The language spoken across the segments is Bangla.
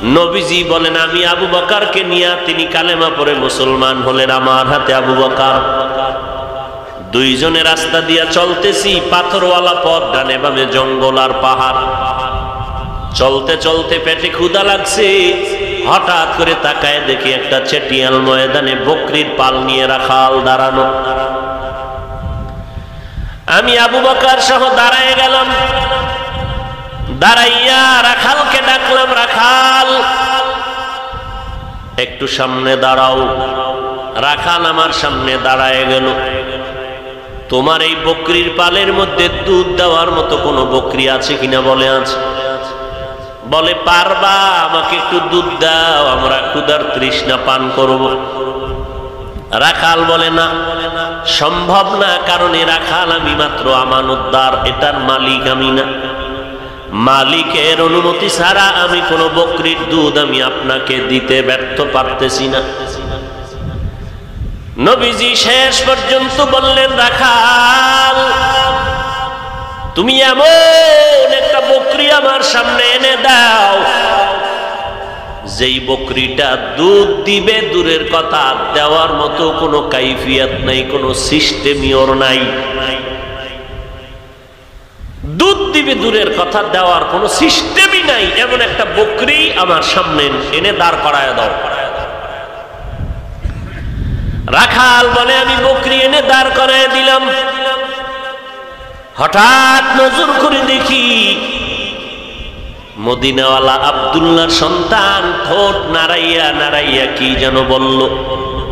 নবীজি বলেন আমি আবু বকরকে নিয়ে, তিনি কালেমা পড়ে মুসলমান হলেন আমার হাতে আবু বকর। দুইজনে রাস্তা দিয়া চলতেছি, পাথরওয়ালা পথ, ডানে বামে জঙ্গল আর পাহাড়। চলতে চলতে পেটে ক্ষুধা লাগছে, হঠাৎ করে তাকায় দেখি একটা চেটিয়াল ময়দানে বকরির পাল নিয়ে রাখাল দাঁড়ানো। আমি আবু বকর সহ দাঁড়ায় গেলাম। দাঁড়াইয়া রাখালকে ডাকলাম, রাখাল একটু সামনে দাঁড়াও। রাখাল আমার সামনে দাঁড়ায় গেল। তোমার এই বকরির পালের মধ্যে দুধ দেওয়ার মতো কোনো বকরি আছে কিনা বলে আছে। বলে পারবা, আমাকে একটু দুধ দাও, আমরা ক্ষুধার তৃষ্ণা পান করব। রাখাল বলে না, সম্ভব না, কারণ এ রাখাল আমি মাত্র আমানতদার, এটার মালিক আমি না। মালিকের অনুমতি ছাড়া আমি কোনো বকরির দুধ আমি আপনাকে দিতে ব্যর্থ পারতেছি না। নবীজি শেষ পর্যন্ত বললেন, রাখাল তুমি এমন একটা বকরি আমার সামনে এনে দাও, যেই বকরিটা দুধ দিবে দূরের কথা, দেওয়ার মতো কোনো কাইফিয়াত নাই, কোনো সিস্টেমই ওর নাই। দুধ দিবে দূরের কথা, দেওয়ার কোনো সিস্টেমই নাই, এমন একটা বকরি আমার সামনে এনে দাঁড় করায় দাও। রাখাল বলে আমি বকরি এনে দাঁড় করায় দিলাম। হঠাৎ নজর করে দেখি মদিনাওয়ালা আব্দুল্লাহর সন্তান ঠোঁট নাড়াইয়া নাড়াইয়া কি যেন বলল।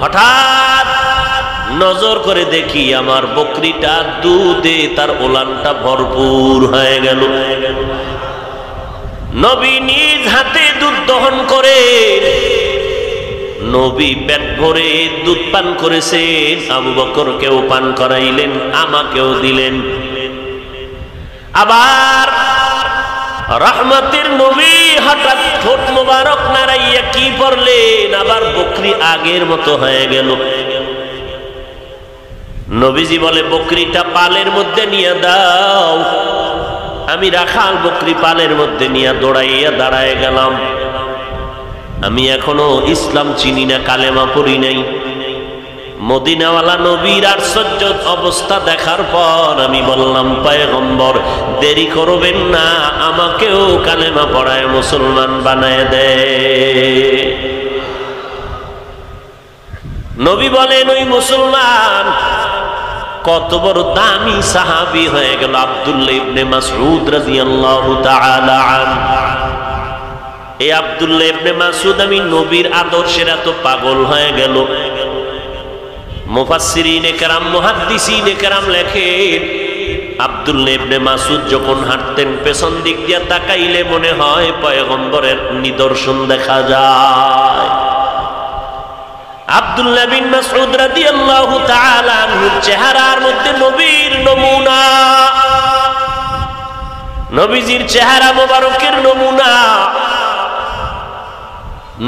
হঠাৎ নজর করে দেখি আমার বকরিটা দুধে তার ওলানটা ভরপুর হয়ে গেল। নবী নিজ হাতে দুধ দহন করে, নবী পেট ভরে দুধ পান করেছেন, আবু বকরকেও পান করাইলেন, আমাকেও দিলেন। আবার রহমতের নবী হঠাৎ ঠোঁট মোবারক নাড়াইয়া কি পড়লেন, আবার বকরি আগের মতো হয়ে গেল। নবীজি বলে বকরিটা পালের মধ্যে নিয়ে দাও। আমি রাখাল বকরি পালের মধ্যে নিয়ে দৌড়াইয়া দাঁড়ায় গেলাম। আমি এখনো ইসলাম চিনি না, কালেমা পড়ি নাই। মদিনাওয়ালা নবীর আশ্চর্য অবস্থা দেখার পর আমি বললাম, পয়গম্বর দেরি করবেন না, আমাকেও কালেমা পড়ায় মুসলমান বানায় দে। নবী বলেন ওই মুসলমান কত বড় দামি সাহাবী হয়ে গেল, আব্দুল্লাহ ইবনে মাসউদ রাদিয়াল্লাহু তাআলা আনহু। এই আব্দুল্লাহ ইবনে মাসউদ আমি নবীর আদর্শের এত পাগল হয়ে গেল। মুফাসসিরিনে কেরাম, মুহাদ্দিসিনে কেরাম লেখেন, আব্দুল্লাহ ইবনে মাসউদ যখন হাঁটতেন পেছন দিক দিয়ে তাকাইলে মনে হয় পয়গম্বরের নিদর্শন দেখা যায়। আব্দুল্লাহ বিন মাসউদ রাদিয়াল্লাহু তাআলা আনহুর চেহারার মধ্যে নবীর নমুনা, নবীজির চেহারা মোবারকের নমুনা,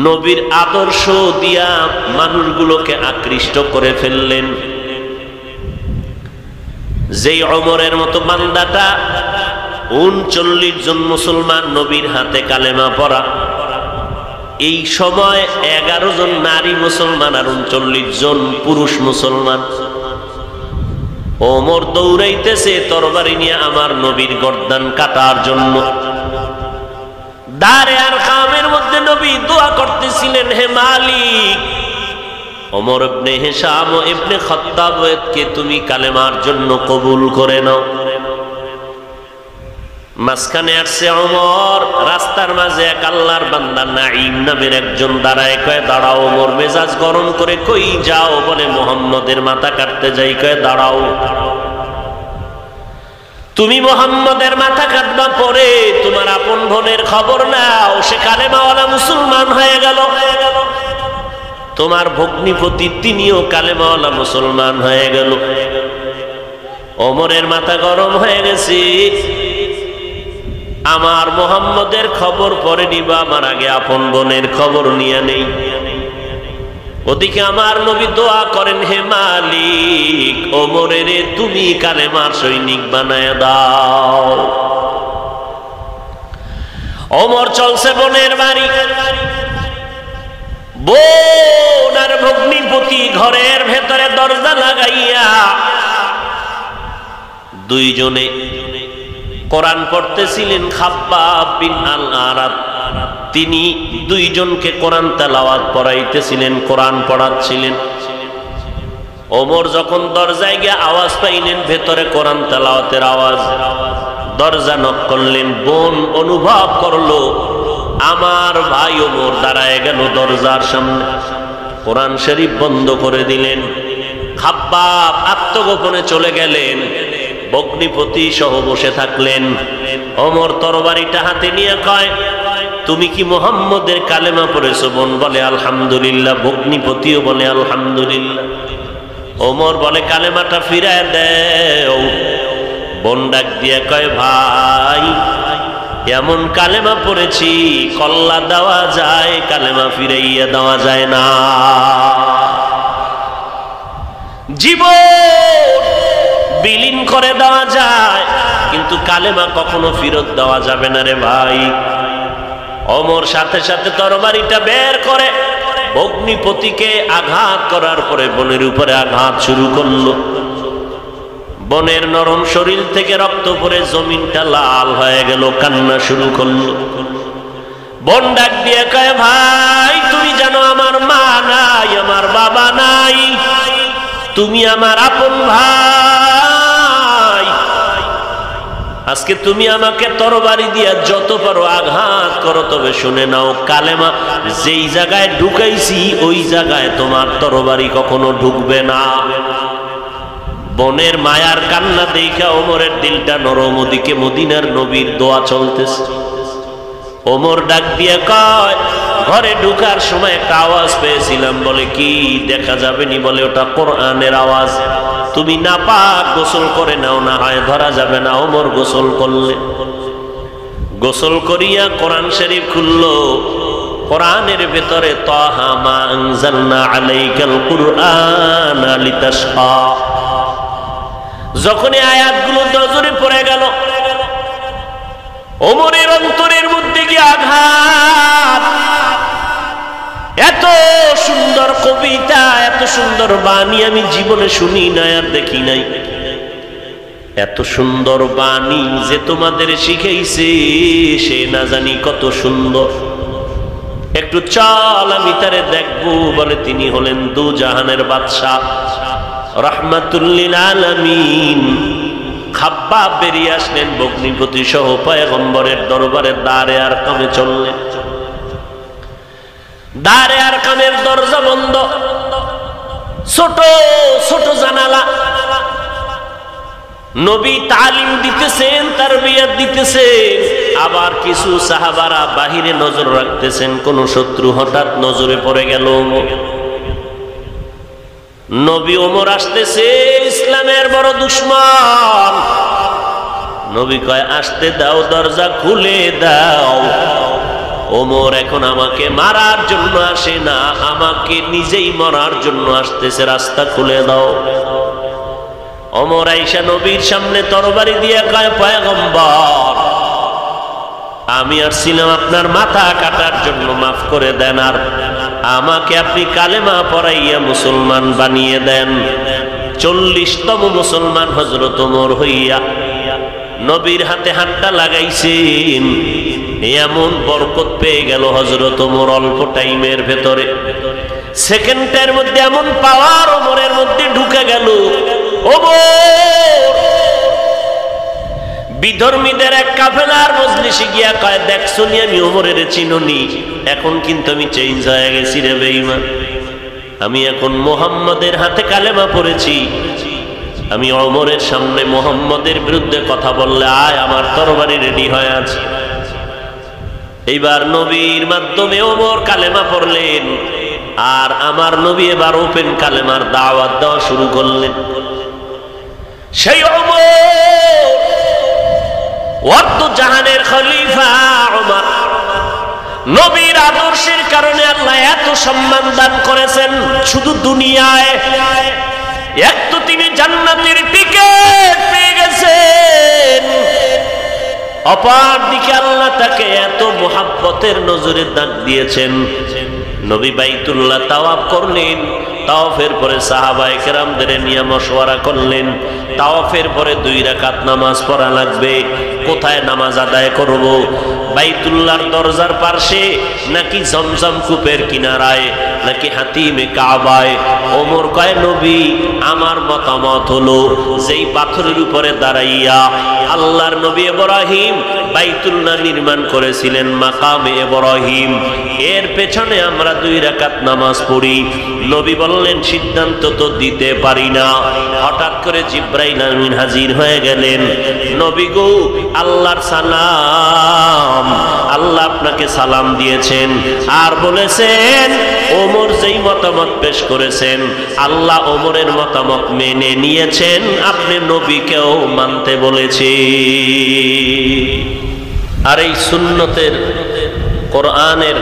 নবীর আদর্শ দিয়া মানুষগুলোকে আকৃষ্ট করে ফেললেন। যেই ওমরের মতো বান্দাটা 39 জন মুসলমান নবীর হাতে কালেমা পড়া, এই সময় 11 জন নারী মুসলমান আর 39 জন পুরুষ মুসলমান। ওমর দৌড়াইতেছে তরবারি নিয়ে আমার নবীর গর্দান কাটার জন্য। দারে আর কামের মধ্যে নবী দোয়া করতেছিলেন, হে মালিক, ওমর ইবনে হিশাম ও ইবনে খাত্তাবকে তুমি কালেমার জন্য কবুল করে নাও। মাঝখানে আসছে ওমর, রাস্তার মাঝে এক আল্লাহর বান্দা নাঈম নামের একজন দাঁড়ায়, কয় দাঁড়াও। ওমর মেজাজ গরম করে, কই যাও? বলে মুহাম্মদের মাথা কাটতে যাই। কয় দাঁড়াও, তুমি মুহাম্মদের মাথা কাটবা পরে তোমার আপন বোনের খবর নাও, সে কালেমাওয়ালা মুসলমান হয়ে গেল। তোমার ভগ্নিপতি তিনিও কালেমাওয়ালা মুসলমান হয়ে গেল। ওমরের মাথা গরম হয়ে গেছে, আমার মুহাম্মদের খবর পরে নিবা, আমার আগে আপন বোনের খবর নিয়ে নেই। ওদিকে আমার নবী দোয়া করেন, হে মালিক, ওমরের তুমি কালেমার সৈনিক বানায় দাও। ওমর চলছে বোনের বাড়ি, বোন আর ভগ্নিপতি ঘরের ভেতরে দরজা লাগাইয়া দুইজনে কোরআন পড়তেছিলেন। খাব্বাব বিন আল আরাত তিনি দুইজনকে কোরআন তেলাওয়াত পড়াইতেছিলেন, কোরআন পড়াচ্ছিলেন। ওমর যখন দরজায় গিয়ে আওয়াজ পাইলেন ভেতরে কোরআন তেলাওয়াতের আওয়াজ, দরজা নক করলেন। বোন অনুভব করলো আমার ভাই ওমর দাঁড়ায় গেল দরজার সামনে, কোরআন শরীফ বন্ধ করে দিলেন। খাব্বাব আত্মগোপনে চলে গেলেন, ভগ্নিপতি সহ বসে থাকলেন। ওমর তরবারিটা হাতে নিয়ে কয়, তুমি কি মুহাম্মদের কালেমা পড়েছো? বোন বলে আলহামদুলিল্লাহ, ভগ্নিপতিও বলে আলহামদুলিল্লাহ। ওমর বলে কালেমাটা ফিরায় দেও। বোন ডাক দিয়ে কয়, ভাই এমন কালেমা পড়েছি কল্লা দেওয়া যায়, কালেমা ফিরাইয়া দেওয়া যায় না। জীবন বিলীন করে দেওয়া যায়, কিন্তু কালেমা কখনো ফেরত দেওয়া যাবে না রে ভাই। ওমর সাথে সাথে তরবারিটা বের করে ভগ্নিপতিকে আঘাত করার পরে বোনের উপরে আঘাত শুরু করলো। বোনের নরম শরীর থেকে রক্ত পড়ে জমিনটা লাল হয়ে গেল, কান্না শুরু করলো। বোন ডাক দিয়ে কয়, ভাই তুমি জানো আমার মা নাই, আমার বাবা নাই, তুমি আমার আপন ভাই। আজকে তুমি আমাকে তরবারি দিয়া যত পারো আঘাত করো, তবে শুনে নাও কালেমা যেই জায়গায় ঢুকাইছি ওই জায়গায় তোমার তরবারি কখনো ঢুকবে না। বোনের মায়ার কান্না দেখা ওমরের দিলটা নরম, ওদিকে মদিনার নবীর দোয়া চলতেছে। ওমর ডাক দিয়ে কয়, ঘরে ঢুকার সময় একটা আওয়াজ পেয়েছিলাম। বলে কি দেখা যাবে নি? বলে ওটা কোরআনের আওয়াজ, তুমি নাপাক গোসল করে নাও, না হয় ধরা যাবে না। ওমর গোসল করলে, গোসল করিয়া কোরআন শরীফ খুললো। কোরআনের ভেতরে তাহা মা আনজালনা আলাইকাল কুরআনা লিতাশকা, যখন এই আয়াতগুলো নজরে পড়ে গেল ওমরের অন্তরের মধ্যে কি আঘাত! এত সুন্দর কবিতা, এত সুন্দর বাণী আমি জীবনে শুনি নাই আর দেখি নাই। এত সুন্দর বাণী যে তোমাদের শিখাইছে সে না জানি কত সুন্দর। একটু চল আমি তারে দেখবো। বলে তিনি হলেন দু জাহানের বাদশা, রাহমাতুল লিল আলামিন। খাব্বাব বেরিয়ে আসলেন ভগ্নিপতি সহ পয়গম্বরের দরবারে দারে আর কামে চললেন। দারে আর কামের দরজা বন্ধ, ছোট ছোট জানালা। নবী তালিম দিতেছেন, তারবিয়ত দিতেছেন, আবার কিছু সাহাবারা বাহিরে নজর রাখতেছেন। কোন শত্রু হঠাৎ নজরে পড়ে গেল। নবী ওমর আসতেছে, ইসলামের বড় দুশমন। নবী কয় আসতে দাও, দরজা খুলে দাও। ওমর এখন আমাকে মারার জন্য আসে না, আমাকে নিজেই মরার জন্য আসতেছে, রাস্তা খুলে দাও। ওমর আইসা নবীর সামনে তরবারি দিয়ে কয়, পয়গম্বর আমি আসছিলাম আপনার মাথা কাটার জন্য, মাফ করে দেন, আর আমাকে আপনি কালেমা পড়াইয়া মুসলমান বানিয়ে দেন। 40তম মুসলমান হযরত ওমর হইয়া নবীর হাতে হাতটা লাগাইছেন। এমন বরকত পেয়ে গেল হযরত ওমর অল্প টাইমের ভেতরে, সেকেন্ডের মধ্যে এমন পাওয়ার ওমরের মধ্যে ঢুকে গেল। ওমর বিধর্মীদের এক কাফেলার মজলিসে গিয়া কয়, দেখছো নি আমি ওমরের চিননি, এখন কিন্তু আমি চেঞ্জ হয়ে গেছি রে বেঈমান। আমি এখন মুহাম্মদের হাতে কালেমা পড়েছি। আমি ওমরের সামনে মুহাম্মদের বিরুদ্ধে কথা বললে আয়, আমার তরবারি রেডি হয়ে আছে। এইবার নবীর মাধ্যমে ওমর কালেমা পড়লেন, আর আমার নবী এবার ওপেন কালেমার দাওয়াত দেওয়া শুরু করলেন। সেই ওমর ওয়াক্ত জাহানের খলিফা ওমর, নবীর আদর্শের কারণে আল্লাহ এত সম্মান দান করেছেন। শুধু দুনিয়ায় এক তো তিনি জান্নাতের টিকেট পেয়ে গেছেন, অপর দিকে আল্লাহ তাকে এত মুহাব্বতের নজরে দান দিয়েছেন। নবী বাইতুল্লাহ তাওয়াফ করলেন। তাওয়াফের পরে সাহাবায়ে কেরামদের নিয়ে মশওয়ারা করলেন, তাওয়াফের পরে 2 রাকাত নামাজ পড়া লাগবে। কোথায় নামাজ আদায় করব? বাইতুল্লাহর দরজার পাশে, নাকি জমজম কূপের কিনারায়, নাকি হাতিমে কাবায়? ওমর কয়, নবী আমার মতামত হলো যেই পাথরের উপরে দাঁড়াইয়া আল্লাহর নবী ইব্রাহিম বাইতুল্লাহ নির্মাণ করেছিলেন, মাকামে ইব্রাহিম, এর পেছনে আমরা 2 রাকাত নামাজ পড়ি। নবী বললেন, সিদ্ধান্ত তো দিতে পারি না। হঠাৎ করে জিবরাইল আমিন হাজির হয়ে গেলেন। নবী গো, আল্লাহর সালাম, আল্লাহ আপনাকে সালাম দিয়েছেন আর বলেছেন ওমর যেই মতামত পেশ করেছেন আল্লাহ ওমরের মতামত মেনে নিয়েছেন, আপনি নবীকেও মানতে বলেছি। আর এই সুন্নতের, কোরআনের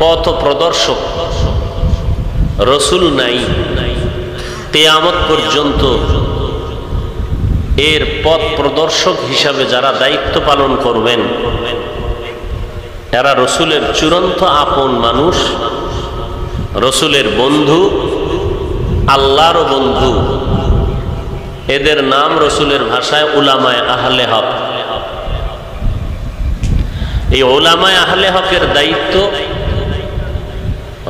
পথ প্রদর্শক রসুল নাই, কিয়ামত পর্যন্ত এর পথ প্রদর্শক হিসাবে যারা দায়িত্ব পালন করবেন এরা রসুলের চূড়ান্ত আপন মানুষ, রসুলের বন্ধু, আল্লাহর বন্ধু। এদের নাম রসুলের ভাষায় উলামায়ে আহলে হক। এই উলামায়ে আহলে হকের দায়িত্ব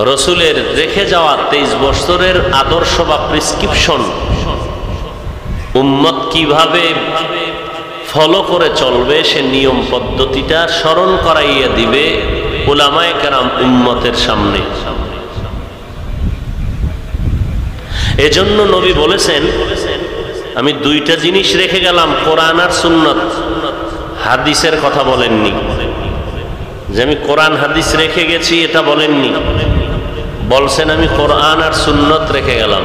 রসুলের রেখে যাওয়া 23 বছরের আদর্শ বা প্রেসক্রিপশন উম্মত কিভাবে ফলো করে চলবে সে নিয়ম পদ্ধতিটা স্মরণ করাইয়া দিবে উলামায়ে কেরাম উম্মতের সামনে। এজন্য নবী বলেছেন, আমি 2টা জিনিস রেখে গেলাম, কোরআন আর সুন্নত। হাদিসের কথা বলেননি যে আমি কোরআন হাদিস রেখে গেছি, এটা বলেননি। বলছেন আমি কোরআন আর সুন্নত রেখে গেলাম।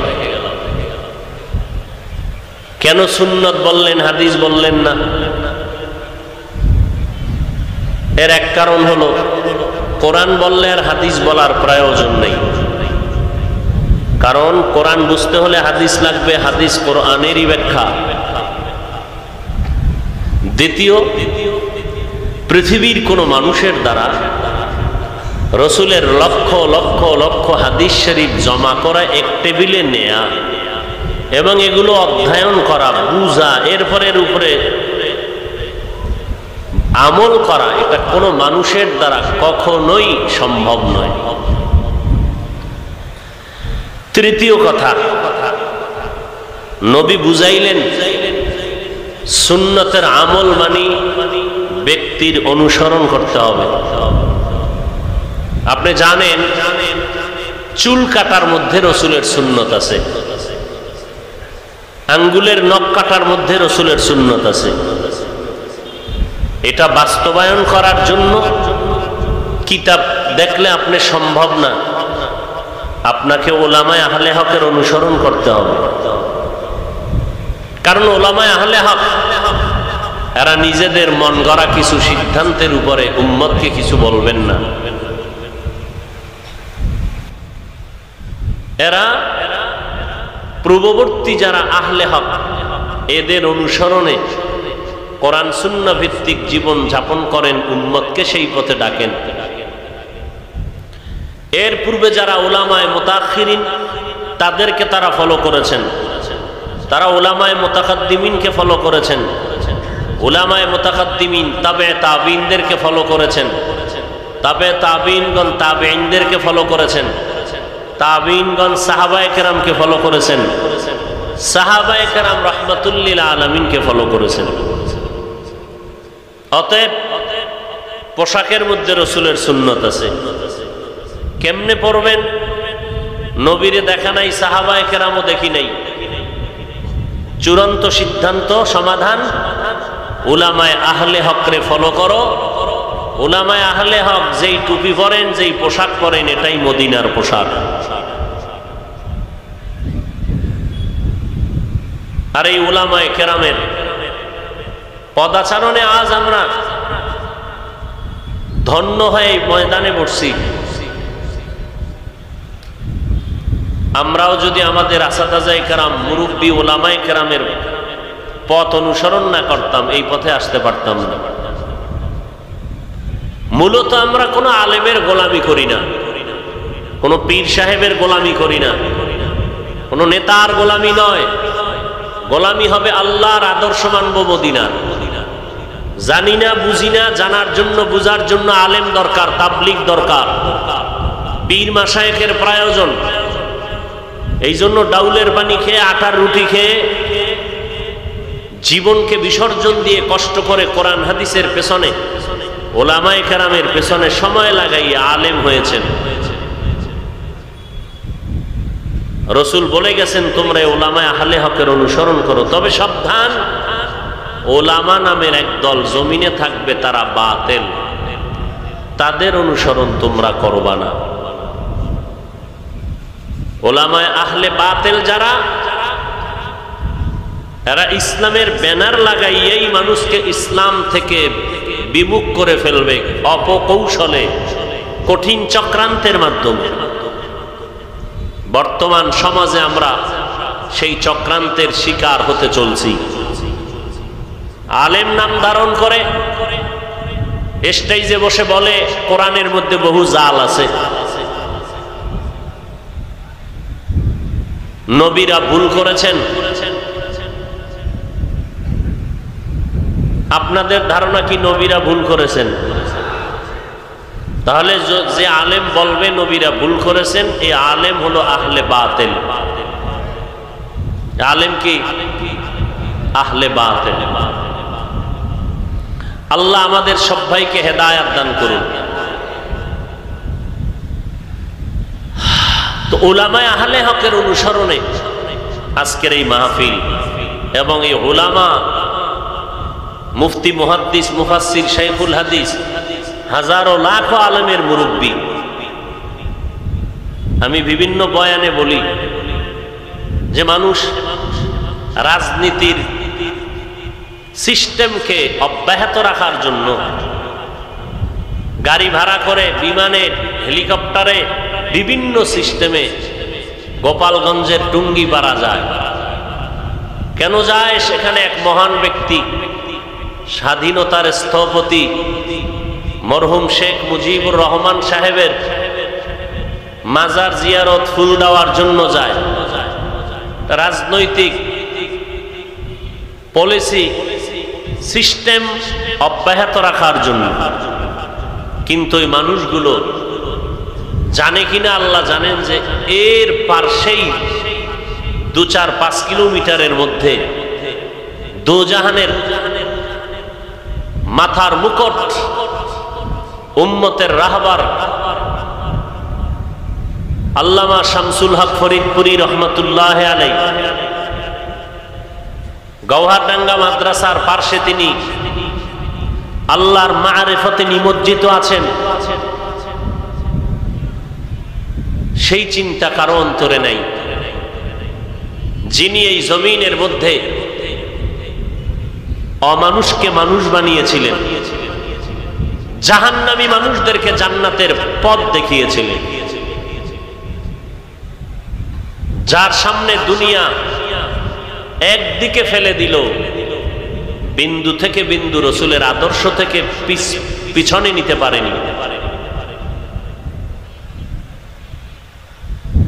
কেন সুন্নত বললেন, হাদিস বললেন না? এর এক কারণ হলো, কোরআন বললে আর হাদিস বলার প্রয়োজন নেই। কারণ কোরআন বুঝতে হলে হাদিস লাগবে, হাদিস কোরআনেরই ব্যাখ্যা। দ্বিতীয়, পৃথিবীর কোন মানুষের দ্বারা রসুলের লক্ষ লক্ষ লক্ষ হাদিস শরীফ জমা করা, এক টেবিলে নেয়া এবং এগুলো অধ্যয়ন করা, বুঝা, এরপরের উপরে আমল করা, এটা কোনো মানুষের দ্বারা কখনোই সম্ভব নয়। তৃতীয় কথা, নবী বুঝাইলেন সুন্নতের আমল মানি ব্যক্তির অনুসরণ করতে হবে। আপনি জানেন চুল কাটার মধ্যে রসুলের সুন্নত আছে, আঙ্গুলের নখ কাটার মধ্যে রসুলের সুন্নত আছে। এটা বাস্তবায়ন করার জন্য কিতাব দেখলে আপনি সম্ভব না, আপনাকে উলামায়ে আহলে হকের অনুসরণ করতে হবে। কারণ উলামায়ে আহলে হক এরা নিজেদের মন গড়া কিছু সিদ্ধান্তের উপরে উম্মতকে কিছু বলবেন না। এরা পূর্ববর্তী যারা আহলে হক এদের অনুসরণে কোরআন সুন্নাহ ভিত্তিক জীবন যাপন করেন, উম্মতকে সেই পথে ডাকেন। এর পূর্বে যারা উলামায়ে মুতাআখিরিন তাদেরকে তারা ফলো করেছেন, তারা উলামায়ে মুতাকাদ্দিমিনকে ফলো করেছেন, উলামায়ে মুতাকাদ্দিমিন তাবে তাবিনদেরকে ফলো করেছেন, তাবে তাবিনগণ তাবেঈনদেরকে ফলো করেছেন, তাবিনগণ সাহাবায়ে কেরামকে ফলো করেছেন, সাহাবায়ে কেরাম রাহমাতুল লিল আলামিনকে ফলো করেছেন। অতএব পোশাকের মধ্যে রসুলের সুন্নত আছে। কেমনে পড়বেন? নবীরে দেখা নাই, সাহাবায়ে কেরামও দেখি নাই। চূড়ান্ত সিদ্ধান্ত, সমাধান, উলামায়ে আহলে হকরে ফলো করো। উলামায়ে আহলে হক যেই টুপি পরেন, যেই পোশাক পরেন, এটাই মদিনার পোশাক। আর এই উলামায়ে কেরামের পদাচারণে আজ আমরা ধন্য হয়ে ময়দানে বসছি। আমরাও যদি আমাদের আসাদাজায়ে কেরাম, মুরব্বী উলামায়ে কেরামের পথ অনুসরণ না করতাম, এই পথে আসতে পারতাম না। মূলত আমরা কোনো আলেমের গোলামি করি না, কোনো পীর সাহেবের গোলামি করি না, কোনো নেতার গোলামি নয়। গোলামি হবে আল্লাহর আদর্শ মানব মদিনার। জানি না, বুঝি না, জানার জন্য বুঝার জন্য আলেম দরকার, তাবলিগ দরকার, পীর মাশায়েখের প্রয়োজন। এই জন্য ডাউলের পানি খেয়ে, আটার রুটি খেয়ে, জীবনকে বিসর্জন দিয়ে কষ্ট করে কোরআন হাদিসের পেছনে, ওলামায়ে কেরামের পেছনে সময় লাগাইয়া আলেম হয়েছেন। রসুল বলে গেছেন, তোমরা ওলামায়ে আহলে হকের অনুসরণ করো, তবে সাবধান, ওলামা নামের এক দল জমিনে থাকবে, তারা বাতিল, তাদের অনুসরণ তোমরা করবা না। ওলামায়ে আহলে বাতিল যারা, এরা ইসলামের ব্যানার লাগাইয়াই মানুষকে ইসলাম থেকে বিমুখ করে ফেলবে, অপকৌশলে, কঠিন চক্রান্তের মাধ্যমে। বর্তমান সমাজে আমরা সেই চক্রান্তের শিকার হতে চলছি। আলেম নাম ধারণ করে স্টেজে বসে বলে কোরআনের মধ্যে বহু জাল আছে, নবীরা ভুল করেছেন। আপনাদের ধারণা কি নবীরা ভুল করেছেন? তাহলে যে আলেম বলবে নবীরা ভুল করেছেন, এই আলেম হলো আহলে বাতিল। আলেম কি? আহলে বাতিল। আল্লাহ আমাদের সবাইকে হেদায়েত দান করুন। তো উলামায়ে আহলে হকের অনুসরণে আজকের এই মাহফিল, এবং এই উলামা, মুফতি, মুহাদ্দিস, মুফাসসির, শাইখুল হাদিস, হাজারো লাখো আলেমের মুরব্বী। আমি বিভিন্ন বয়ানে বলি যে মানুষ রাজনীতির সিস্টেমকে অব্যাহত রাখার জন্য গাড়ি ভাড়া করে, বিমানে, হেলিকপ্টারে, বিভিন্ন সিস্টেমে গোপালগঞ্জের টুঙ্গিপাড়া যায়। কেন যায়? সেখানে এক মহান ব্যক্তি, স্বাধীনতার স্থপতি মরহুম শেখ মুজিবুর রহমান সাহেবের মাজার জিয়ারত, ফুল দেওয়ার জন্য যায়। রাজনৈতিক পলিসি সিস্টেম অব্যাহত রাখার জন্য। কিন্তু এই মানুষগুলো জানে কিনা আল্লাহ জানেন যে এর পাশেই 2-4-5 কিলোমিটারের মধ্যে দোজাহানের মাথার মুকুট, উম্মতের রাহবার আল্লামা শামসুল হক ফরিদপুরি রহমতুল্লাহ আলাইহি গওহারডাঙ্গা মাদ্রাসার পার্শ্বে তিনি আল্লাহর মারিফতে নিমজ্জিত আছেন। সেই চিন্তা কারো অন্তরে নাই, যিনি এই জমিনের মধ্যে অমানুষকে মানুষ বানিয়েছিলেন, জাহান্নামী মানুষদেরকে জান্নাতের পথ দেখিয়েছিলেন, যার সামনে দুনিয়া একদিকে ফেলে দিল, বিন্দু থেকে বিন্দু রসুলের আদর্শ থেকে পিছনে নিতে পারেনি।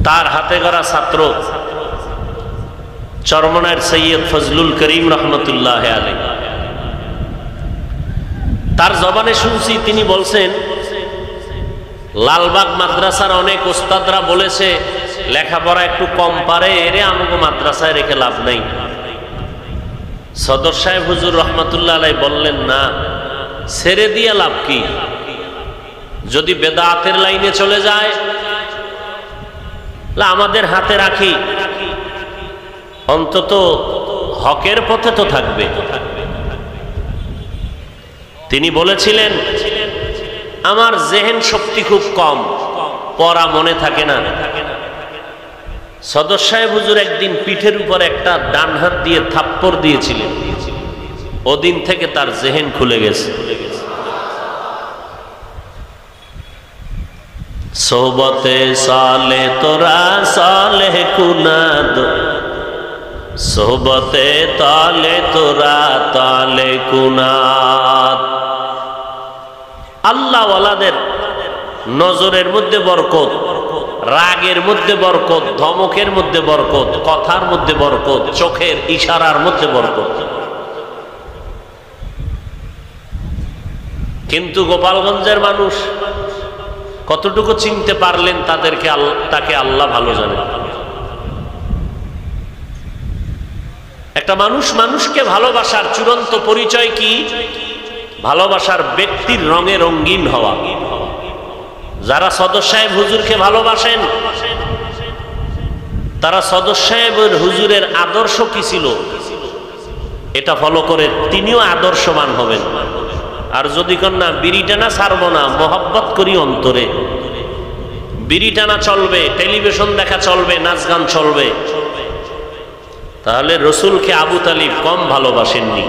তার হাতে গড়া ছাত্র চরমনায়ের সৈয়দ ফজলুল করিম রহমতুল্লাহ আলাইহি, তার জবানে শুনছি তিনি বলছেন, লালবাগ মাদ্রাসার অনেক ওস্তাদরা বলেছে লেখাপড়া একটু কম পারে, এরে আমাকে মাদ্রাসায় রেখে লাভ নাই। সদর সাহেব হুজুর রহমতুল্লাহ আলাইহি বললেন, না, ছেড়ে দিয়ে লাভ কি? যদি বেদাতের লাইনে চলে যায় আমাদের হাতে রাখি, অন্তত হকের পথে তো থাকবে। তিনি বলেছিলেন, আমার জেহেন শক্তি খুব কম, পড়া মনে থাকে না। সদর সাহেব হুজুর একদিন পিঠের উপর একটা ডান হাত দিয়ে থাপ্পড় দিয়েছিলেন, ওদিন থেকে তার জেহেন খুলে গেছে। সোহবতে সালে তোরা সালেহ কুনাদ, সোহবতে তালে তোরা তালে কুনাদ। আল্লাহ ওয়ালাদের নজরের মধ্যে বরকত, রাগের মধ্যে বরকত, ধমকের মধ্যে বরকত, কথার মধ্যে বরকত, চোখের ইশারার মধ্যে বরকত। কিন্তু গোপালগঞ্জের মানুষ কতটুকু চিনতে পারলেন তাকে আল্লাহ ভালো জানেন। একটা মানুষ মানুষকে ভালোবাসার চূড়ান্ত পরিচয় কি? ভালোবাসার ব্যক্তির রঙে রঙিন হওয়া। যারা সদর সাহেব হুজুরকে ভালোবাসেন তারা সদর সাহেবের হুজুরের আদর্শ কি ছিল এটা ফলো করে তিনিও আদর্শবান হবেন। আর যদি কন্যা বিড়ি টানা ছাড়বো না, মহব্বত করি অন্তরে, বিড়ি টানা চলবে, টেলিভিশন দেখা চলবে, নাচ গান চলবে, তাহলে রসুলকে আবু তালিব কম ভালোবাসেননি।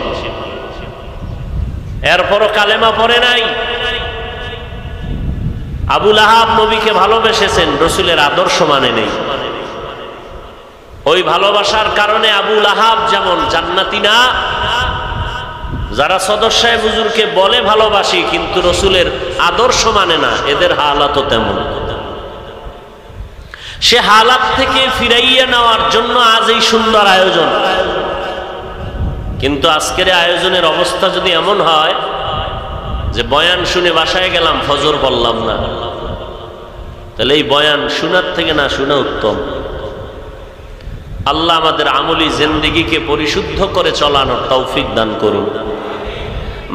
এরপরও কালেমা পড়ে নাই। আবু লাহাব নবীকে ভালোবেসেছেন, রসুলের আদর্শ মানে নেই। ওই ভালোবাসার কারণে আবু লাহাব যেমন জান্নাতি না, যারা সদর সাহেব হুজুরকে বলে ভালোবাসি কিন্তু রসুলের আদর্শ মানে না, এদের হালাতও তেমন। সে হালাত থেকে ফিরাইয়া নেওয়ার জন্য আজ এই সুন্দর আয়োজন। কিন্তু আজকের আয়োজনের অবস্থা যদি এমন হয় যে বয়ান শুনে বাসায় গেলাম, ফজর বললাম না, তাহলে এই বয়ান শোনার থেকে না শোনা উত্তম। আল্লাহ আমাদের আমলি জিন্দেগিকে পরিশুদ্ধ করে চলানোর তৌফিক দান করুন।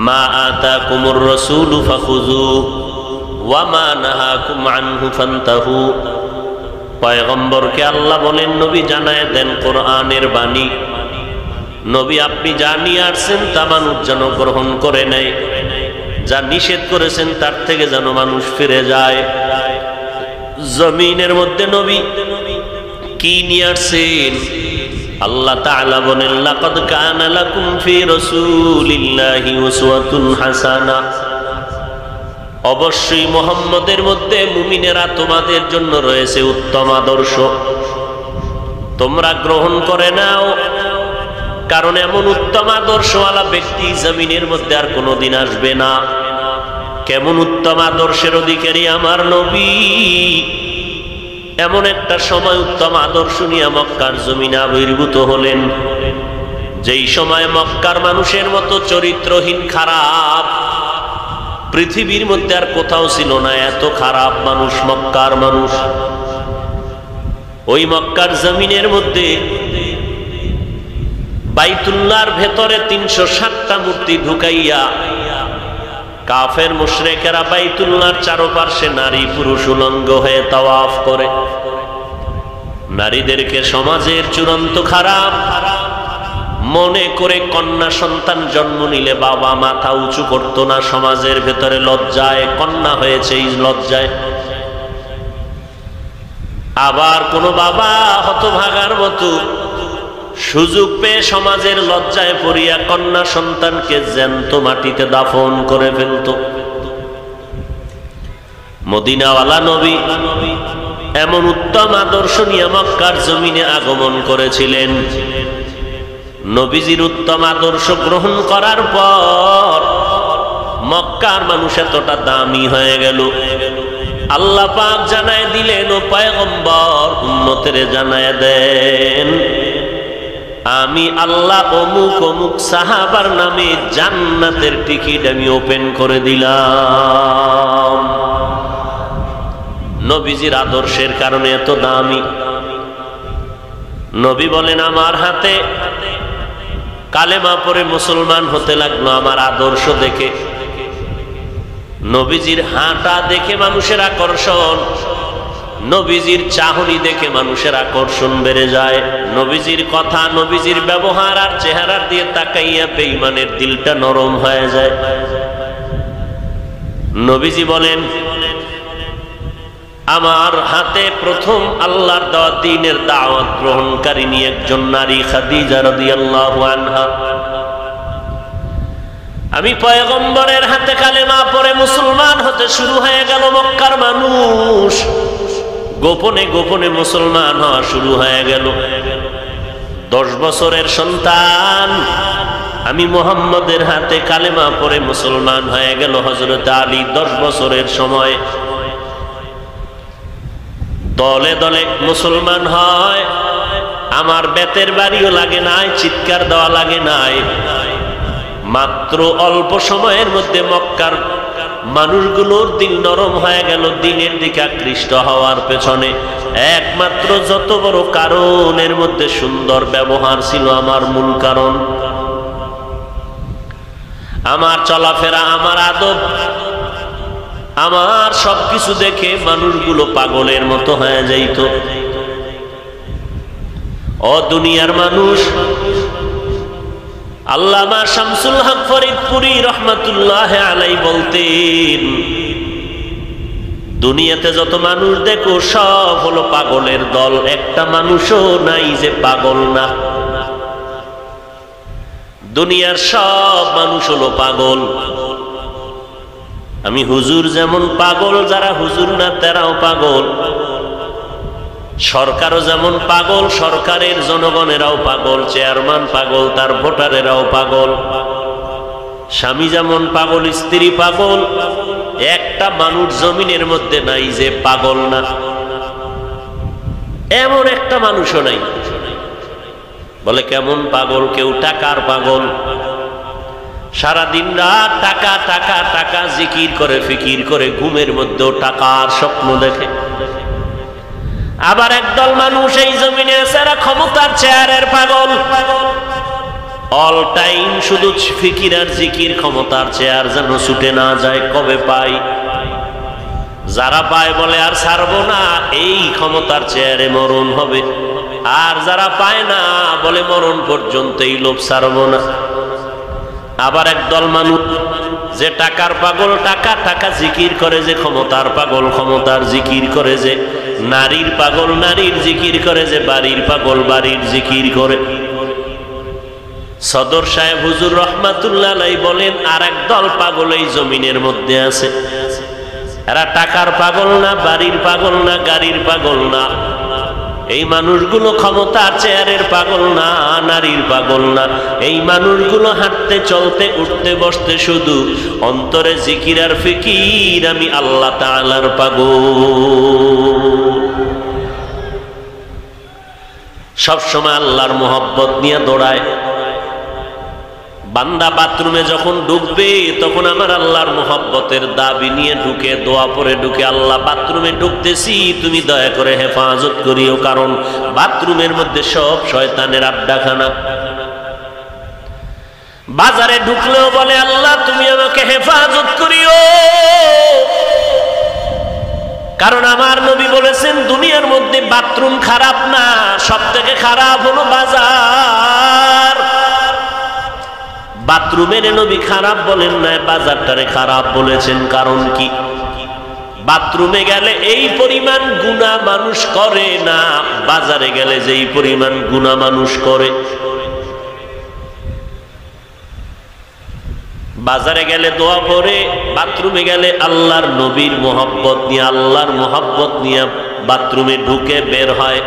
মা আতাকুমুর রাসূলু ফাখুযু ওয়া মা নাহাকুম আনহু ফান্তাহু। পয়গম্বরকে আল্লাহ বলেন, নবী জানায় দেন কোরআনের বাণী, নবী আপনি যা নিয়ে আসছেন তা মানুষ যেন গ্রহণ করে নেয়, যা নিষেধ করেছেন তার থেকে যেন মানুষ ফিরে যায়। জমিনের মধ্যে নবী কি নিয়ে আসছেন? আল্লাহ তাআলা বলেন, লাকাদ কানা লাকুম ফি রাসূলিল্লাহি উসওয়াতুন হাসানা। অবশ্যই মুহাম্মদের মধ্যে মুমিনেরা তোমাদের জন্য রয়েছে উত্তম আদর্শ, তোমরা গ্রহণ করে নাও, কারণ এমন উত্তম আদর্শওয়ালা ব্যক্তি জমিনের মধ্যে আর কোনোদিন আসবে না। কেমন উত্তম আদর্শের অধিকারী আমার নবী! এমন একটা সময় উত্তম আদর্শ নিয়ে মক্কার জমিনে আবির্ভূত হলেন, যেই সময় মক্কার মানুষের মতো চরিত্রহীন খারাপ পৃথিবীর মধ্যে আর কোথাও ছিল না। এত খারাপ মানুষ মক্কার মানুষ। ওই মক্কার জমিনের মধ্যে বাইতুল্লাহর ভেতরে ৩৬০টা মূর্তি ঢুকাইয়া কাফের মুশরিকেরা বাইতুল্লাহর চারপাশে নারী পুরুষ উলঙ্গ হয়ে তাওয়াফ করে। নারীদেরকে সমাজের চূড়ান্ত খারাপ মনে করে কন্যা সন্তান জন্ম নিলে বাবা মাথা উঁচু করতো না, সমাজের ভেতরে লজ্জায়, কন্যা হয়েছে এই লজ্জায়। আবার কোন বাবা হতভাগার মতো সুযোগ পেয়ে সমাজের লজ্জায় পড়িয়া কন্যা সন্তানকে জ্যান্ত মাটিতে দাফন করে ফেলত। মদিনাওয়ালা নবী এমন উত্তম আদর্শ নিয়ে মক্কার জমিনে আগমন করেছিলেন। নবীজির উত্তম আদর্শ গ্রহণ করার পর মক্কার মানুষ এতটা দামি হয়ে গেল। আল্লাহ পাক জানায় দিলেন, ও পয়গম্বর উম্মতের জানায় দেন, আমি আল্লাহ অমুক অমুক সাহাবার নামে জান্নাতের টিকিট আমি ওপেন করে দিলাম। নবীজির আদর্শের কারণে এত দামি। নবী বলেন, আমার হাতে কালেমা পড়ে মুসলমান হতে লাগলো আমার আদর্শ দেখে। নবীজির হাঁটা দেখে মানুষের আকর্ষণ, নবীজির চাহনি দেখে মানুষের আকর্ষণ বেড়ে যায়। নবীজির কথা, নবীজির ব্যবহার আর চেহারার দিয়ে তাকাইয়া বেঈমানের দিলটা নরম হয়ে যায়। নবীজি বলেন, আমার হাতে প্রথম আল্লাহর দেওয়া দ্বীনের দাওয়াত গ্রহণকারিণী একজন নারী, খাদিজা রাদিয়াল্লাহু আনহা। আমি পয়গম্বরের হাতে কালেমা পড়ে মুসলমান হতে শুরু হয়ে গেল। মক্কার মানুষ গোপনে গোপনে মুসলমান হওয়া শুরু হয়ে গেল। 10 বছরের সন্তান আমি মুহাম্মদের হাতে কালেমা পড়ে মুসলমান হয়ে গেল। হযরত আলী 10 বছরের সময় দলে দলে মুসলমান হয়, আমার বেতের বাড়িও লাগে নাই, চিৎকার দেওয়া লাগে নাই। মাত্র অল্প সময়ের মধ্যে মক্কার মানুষগুলোর দিল নরম হয়ে গেল দিনের দিকে আকৃষ্ট হওয়ার পেছনে। একমাত্র যত বড় কারণের মধ্যে সুন্দর ব্যবহার ছিল আমার মূল কারণ। আমার চলাফেরা, আমার আদব, আমার সবকিছু দেখে মানুষগুলো পাগলের মতো হয়ে যাইত। ও দুনিয়ার মানুষ, আল্লামা শামসুল হক ফরিদপুরি রহমাতুল্লাহ আলাই বলতেন, দুনিয়াতে যত মানুষ দেখো সব হলো পাগলের দল, একটা মানুষও নাই যে পাগল না। দুনিয়ার সব মানুষ হলো পাগল। আমি হুজুর যেমন পাগল, যারা হুজুর না তারাও পাগল। সরকারও যেমন পাগল, সরকারের জনগণেরাও পাগল। চেয়ারম্যান পাগল, তার ভোটারেরাও পাগল। স্বামী যেমন পাগল, স্ত্রী পাগল। একটা মানুষ জমিনের মধ্যে নাই যে পাগল না, এমন একটা মানুষও নাই। বলে কেমন পাগল? কেউ টাকার পাগল, সারাদিন রাত টাকা টাকা টাকা জিকির করে, ফিকির করে, ঘুমের মধ্যেও টাকার স্বপ্ন দেখে। আবার একদল মানুষ এই জমিনে আছে, এরা ক্ষমতার চেয়ারের পাগল। অল টাইম শুধু ফিকির আর জিকির, ক্ষমতার চেয়ার যেন ছুটে না যায়, কবে পাই। যারা পায় বলে আর ছাড়বো না, এই ক্ষমতার চেয়ারে মরণ হবে। আর যারা পায় না বলে মরণ পর্যন্ত এই লোভ ছাড়বো না। আবার একদল মানুষ যে টাকার পাগল, টাকা টাকা জিকির করে, যে ক্ষমতার পাগল, ক্ষমতার জিকির করে, যে নারীর পাগল, নারীর জিকির করে, যে বাড়ির পাগল, বাড়ির জিকির করে। সদর সাহেব হুজুর রহমাতুল্লাহ আলাইহি বলেন, আর একদল পাগল এই জমিনের মধ্যে আছে। এরা টাকার পাগল না, বাড়ির পাগল না, গাড়ির পাগল না। এই মানুষগুলো ক্ষমতার চেয়ারের পাগল না, নারীর পাগল না। এই মানুষগুলো হাঁটতে চলতে উঠতে বসতে শুধু অন্তরে জিকির আর ফিকির, আমি আল্লাহ তাআলার পাগল। সবসময় আল্লাহর মোহব্বত নিয়ে দৌড়ায়। বান্দা বাথরুমে যখন ঢুকবে তখন আমার আল্লাহর মোহব্বতের দাবি নিয়ে ঢুকে, দোয়া পড়ে ঢুকে, আল্লাহ বাথরুমে ঢুকতেছি, তুমি দয়া করে হেফাজত করিও, কারণ বাথরুমের মধ্যে সব শয়তানের আড্ডাখানা। বাজারে ঢুকলেও বলে, আল্লাহ তুমি আমাকে হেফাজত করিও, কারণ আমার নবী বলেছেন দুনিয়ার মধ্যে বাথরুম খারাপ না, সব থেকে খারাপ হলো বাজার। বাথরুমের নবী খারাপ বলেন না, বাজারটারে খারাপ বলেছেন। কারণ কি? বাথরুমে গেলে এই পরিমাণ গুনাহ মানুষ করে না, বাজারে গেলে যেই পরিমাণ গুনাহ মানুষ করে। বাজারে গেলে দোয়া পড়ে, বাথরুমে গেলে আল্লাহর নবীর মোহব্বত নিয়ে, আল্লাহর মোহব্বত নিয়ে বাথরুমে ঢুকে বের হয়।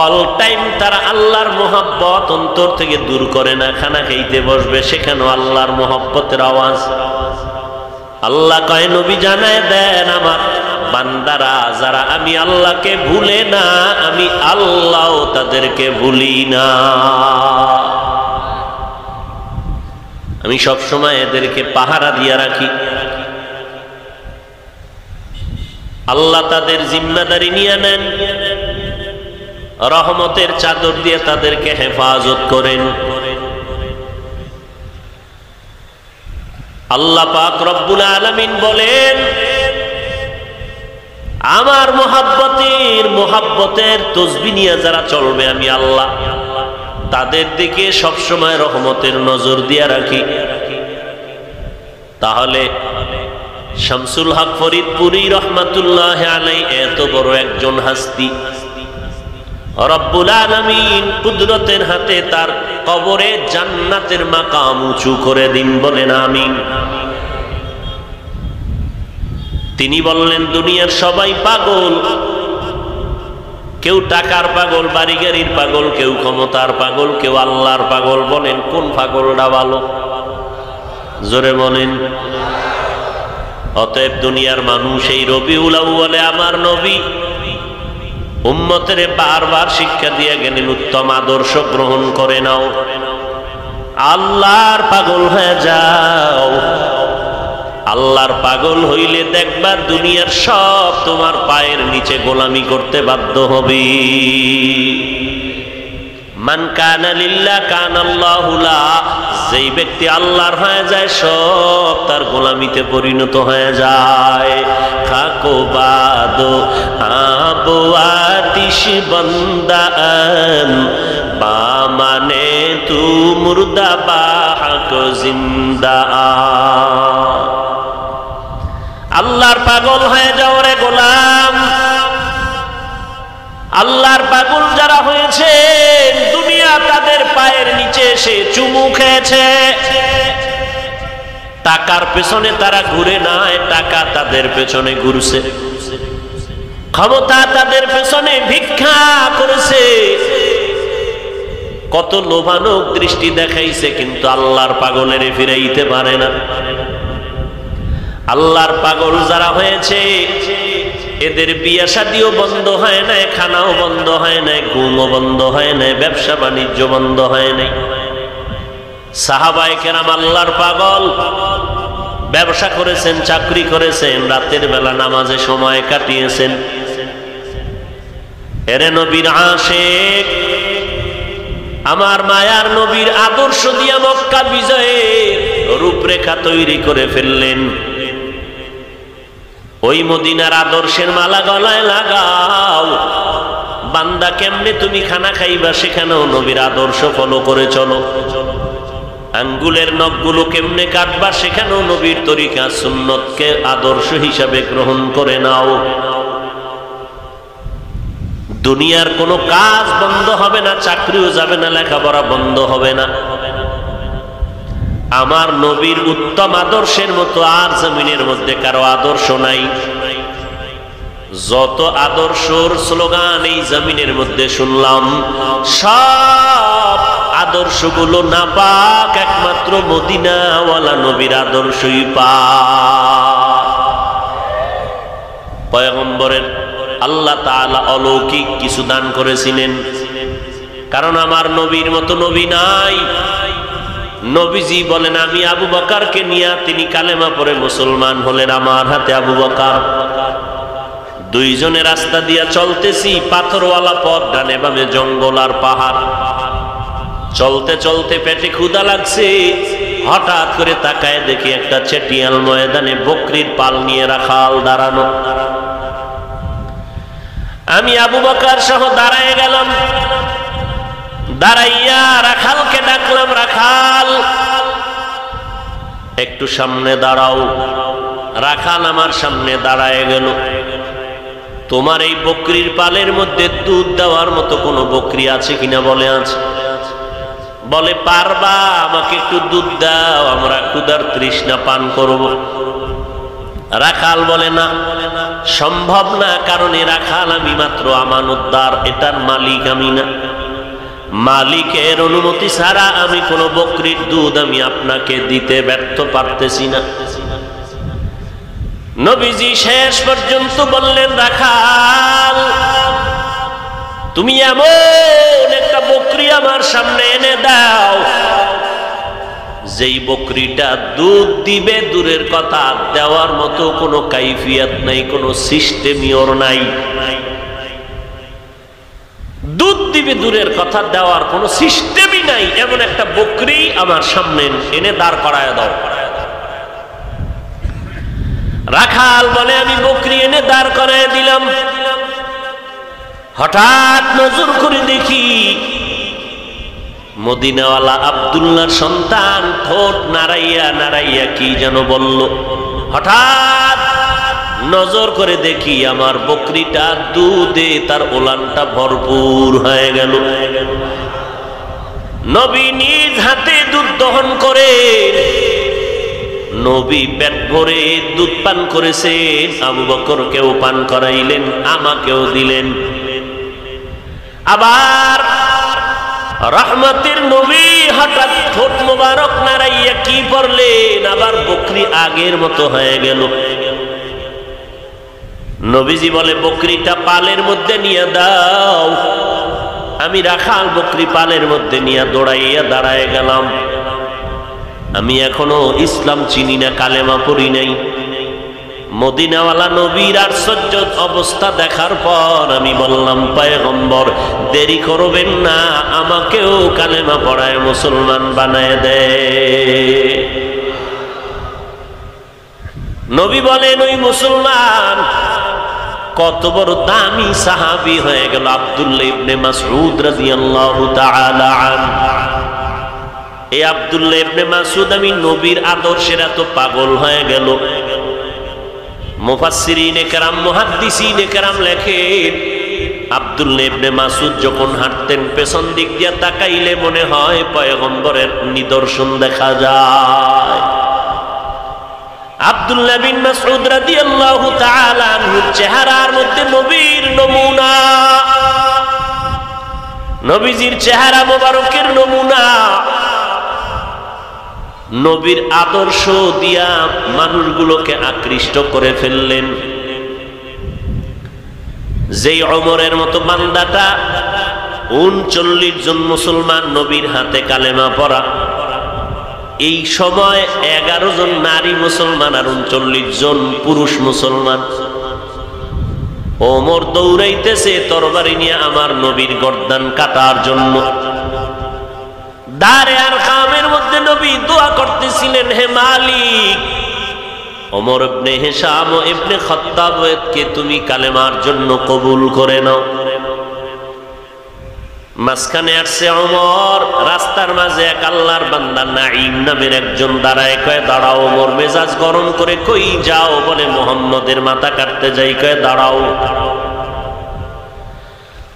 অল টাইম তারা আল্লাহর মোহব্বত অন্তর থেকে দূর করে না। খানা খাইতে বসবে, সেখানেও আল্লাহর মোহব্বতের আওয়াজ। আল্লাহ কয়, নবী জানায় দেন আমার বান্দারা যারা আমি আল্লাহকে ভুলে না, আমি আল্লাহ তাদেরকে ভুলি না। আমি সবসময় এদেরকে পাহারা দিয়ে রাখি। আল্লাহ তাদের জিম্মাদারি নিয়ে নেন, রহমতের চাদর দিয়ে তাদেরকে হেফাজত করেন। আল্লাহ পাক রব্বুল আলামিন বলেন, আমার মোহাব্বতের তসবিহ নিয়ে যারা চলবে আমি আল্লাহ তাদের দিকে সবসময় রহমতের নজর দিয়ে রাখি। তাহলে শামসুল হক ফরিদপুরি রহমাতুল্লাহ আলাইহি এত বড় একজন হাস্তি, রব্বুল আলামিন কুদরতের হাতে তার কবরে জান্নাতের মাকাম উঁচু করে দিন, বলেন আমিন। তিনি বললেন, দুনিয়ার সবাই পাগল, কেউ টাকার পাগল, বাড়ি গাড়ির পাগল, কেউ ক্ষমতার পাগল, কেউ আল্লাহর পাগল। বলেন কোন পাগলটা ভালো? জোরে বলেন। অতএব দুনিয়ার মানুষ এই রবিউল আউয়ালে আমার নবী উম্মতের বারবার শিক্ষা দিয়ে গেলেন, উত্তম আদর্শ গ্রহণ করে নাও, আল্লাহর পাগল হয়ে যাও। আল্লাহর পাগল হইলে দেখবা দুনিয়ার সব তোমার পায়ের নিচে গোলামি করতে বাধ্য হবে। মান কানা লিল্লাহ কানাল্লাহু লা, যেই ব্যক্তি আল্লাহর হয়ে যায় সব তার গোলামিতে পরিণত হয়ে যায়। খাকো বাদো আবো আতিশ বন্দান বা মানে তু মুর্দা বাহক জিন্দা। আল্লাহর পাগল হয়ে যাও রে গোলাম। আল্লাহর পাগল যারা হয়েছে দুনিয়া তাদের পায়ের নিচে এসে চুমু খেয়েছে। টাকার পেছনে তারা ঘুরে নাই, টাকা তাদের পেছনে ঘুরছে। ক্ষমতা তাদের পেছনে ভিক্ষা করেছে। কত লোভানক দৃষ্টি দেখাইছে, কিন্তু আল্লাহর পাগলের ফিরাইতে পারে না। আল্লাহর পাগল যারা হয়েছে এদের বিয়া শাদিও বন্ধ হয় নাই, খানাও বন্ধ হয় নাই, ঘুমও বন্ধ হয় নাই, ব্যবসা বাণিজ্য বন্ধ হয় নাই। সাহাবায়ে কেরাম আল্লাহর পাগল, ব্যবসা করেছেন, চাকরি করেছেন, রাতের বেলা নামাজে সময় কাটিয়েছেন। এরে নবীর আশিক, আমার মায়ার নবীর আদর্শ দিয়া মক্কা বিজয়ের রূপরেখা তৈরি করে ফেললেন। ওই মদিনার আদর্শের মালা গলায় লাগাও। বান্দা কেমনে তুমি খানা খাইবা সেখানেও নবীর আদর্শ ফলো করে চলো। আঙ্গুলের নখগুলো কেমনে কাটবা সেখানেও নবীর তরিকা সুন্নতকে আদর্শ হিসাবে গ্রহণ করে নাও। দুনিয়ার কোনো কাজ বন্ধ হবে না, চাকরিও যাবে না, লেখাপড়া বন্ধ হবে না। আমার নবীর উত্তম আদর্শের মতো আর জমিনের মধ্যে কারো আদর্শ নাই। যত আদর্শর স্লোগান এই জমিনের মধ্যে শুনলাম, সব আদর্শগুলো নাপাক, একমাত্র মদিনাওয়ালা নবীর আদর্শই পাক। পয়গম্বরের আল্লাহ তাআলা অলৌকিক কিছু দান করেছিলেন, কারণ আমার নবীর মতো নবী নাই। নবীজি বলেন, আমি আবু বকরকে নিয়ে, তিনি কালেমা পড়ে মুসলমান হলেন আমার হাতে। আবু বকর দুইজনে রাস্তা দিয়া চলতেছি, পাথরওয়ালা পথ, ডানে বামে জঙ্গল আর পাহাড়। চলতে চলতে পেটে ক্ষুধা লাগছে, হঠাৎ করে তাকায় দেখি একটা চেটিয়াল ময়দানে বকরির পাল নিয়ে রাখাল দাঁড়ানো। আমি আবু বকর সহ দাঁড়ায় গেলাম। দাঁড়াইয়া রাখালকে ডাকলাম, রাখাল একটু সামনে দাঁড়াও। রাখাল আমার সামনে দাঁড়ায় গেল। তোমার এই বকরির পালের মধ্যে দুধ দেওয়ার মতো কোনো বকরি আছে কিনা বলে আছে। বলে, পারবা? আমাকে একটু দুধ দাও, আমরা ক্ষুধার তৃষ্ণা পান করব। রাখাল বলে, না, সম্ভব না, কারণ এ রাখাল আমি মাত্র আমানতদার, এটার মালিক আমি না। মালিকের অনুমতি ছাড়া আমি কোনো বকরির দুধ আমি আপনাকে দিতে ব্যর্থ পারতেছি না। নবীজি শেষ পর্যন্ত বললেন, রাখাল তুমি এমন একটা বকরি আমার সামনে এনে দাও, যেই বকরিটা দুধ দিবে দূরের কথা, দেওয়ার মতো কোনো কাইফিয়াত নাই, কোনো সিস্টেমই ওর নাই। দুধ দিবে দূরের কথা, দেওয়ার কোনো সিস্টেমই নাই, এমন একটা বকরি আমার সামনে এনে দাঁড় করায় দাও। রাখাল বলে, আমি বকরি এনে দাঁড় করায় দিলাম। হঠাৎ নজর করে দেখি মদিনাওয়ালা আব্দুল্লাহর সন্তান ঠোঁট নাড়াইয়া নাড়াইয়া কি যেন বলল। হঠাৎ নজর করে দেখি আমার বকরিটা দুধে তার ওলানটা ভরপুর হয়ে গেল। নবী নিজ হাতে দুধ দহন করে নবী পেট ভরে দুধ পান করেছেন। আবু বকরকেও পান করাইলেন, আমাকেও দিলেন। আবার রহমতের নবী হঠাৎ ঠোঁট মোবারক নাড়াইয়া কি পড়লেন, আবার বকরি আগের মতো হয়ে গেল। নবীজি বলে, বকরিটা পালের মধ্যে নিয়ে দাও। আমি রাখাল বকরি পালের মধ্যে নিয়ে দৌড়াইয়া দাঁড়ায় গেলাম। আমি এখনো ইসলাম চিনি না, কালেমা পড়ি নাই। মদিনাওয়ালা নবীর আশ্চর্য অবস্থা দেখার পর আমি বললাম, পয়গম্বর দেরি করবেন না, আমাকেও কালেমা পড়ায় মুসলমান বানায় দে। নবী বলেন, ওই মুসলমান কত বড় দামি সাহাবী হয়ে গেল, আব্দুল্লাহ ইবনে মাসউদ রাদিয়াল্লাহু তাআলা আনহু। এই আব্দুল্লাহ ইবনে মাসউদ আমি নবীর আদর্শের এত পাগল হয়ে গেল। মুফাসসিরিনে কেরাম, মুহাদ্দিসিনে কেরাম লেখেন, আব্দুল্লাহ ইবনে মাসউদ যখন হাঁটতেন পেছন দিক দিয়ে তাকাইলে মনে হয় পয়গম্বরের নিদর্শন দেখা যায়। আব্দুল্লাহ বিন মাসউদ রাদিয়াল্লাহু তাআলা আনহুর চেহারার মধ্যে নবীর নমুনা, নবীজির চেহারা মোবারকের নমুনা, নবীর আদর্শ দিয়া মানুষগুলোকে আকৃষ্ট করে ফেললেন। যেই ওমরের মতো বান্দাটা ৩৯ জন মুসলমান নবীর হাতে কালেমা পড়া, এই সময় 11 জন নারী মুসলমান আর ৩৯ জন পুরুষ মুসলমান। ওমর দৌড়াইতেছে তরবারি নিয়ে আমার নবীর গর্দান কাটার জন্য। দারে আর কামের মধ্যে নবী দোয়া করতেছিলেন, হে মালিক, ওমর ইবনে হিশাম ও ইবনে খাত্তাবকে তুমি কালেমার জন্য কবুল করে নাও। মাঝখানে আসছে ওমর, রাস্তার মাঝে এক আল্লাহর বান্দা নাঈম নামের একজন দাঁড়ায়, কয় দাঁড়াও। ওমর মেজাজ গরম করে, কই যাও? বলে মুহাম্মদের মাথা কাটতে যাই। কয় দাঁড়াও,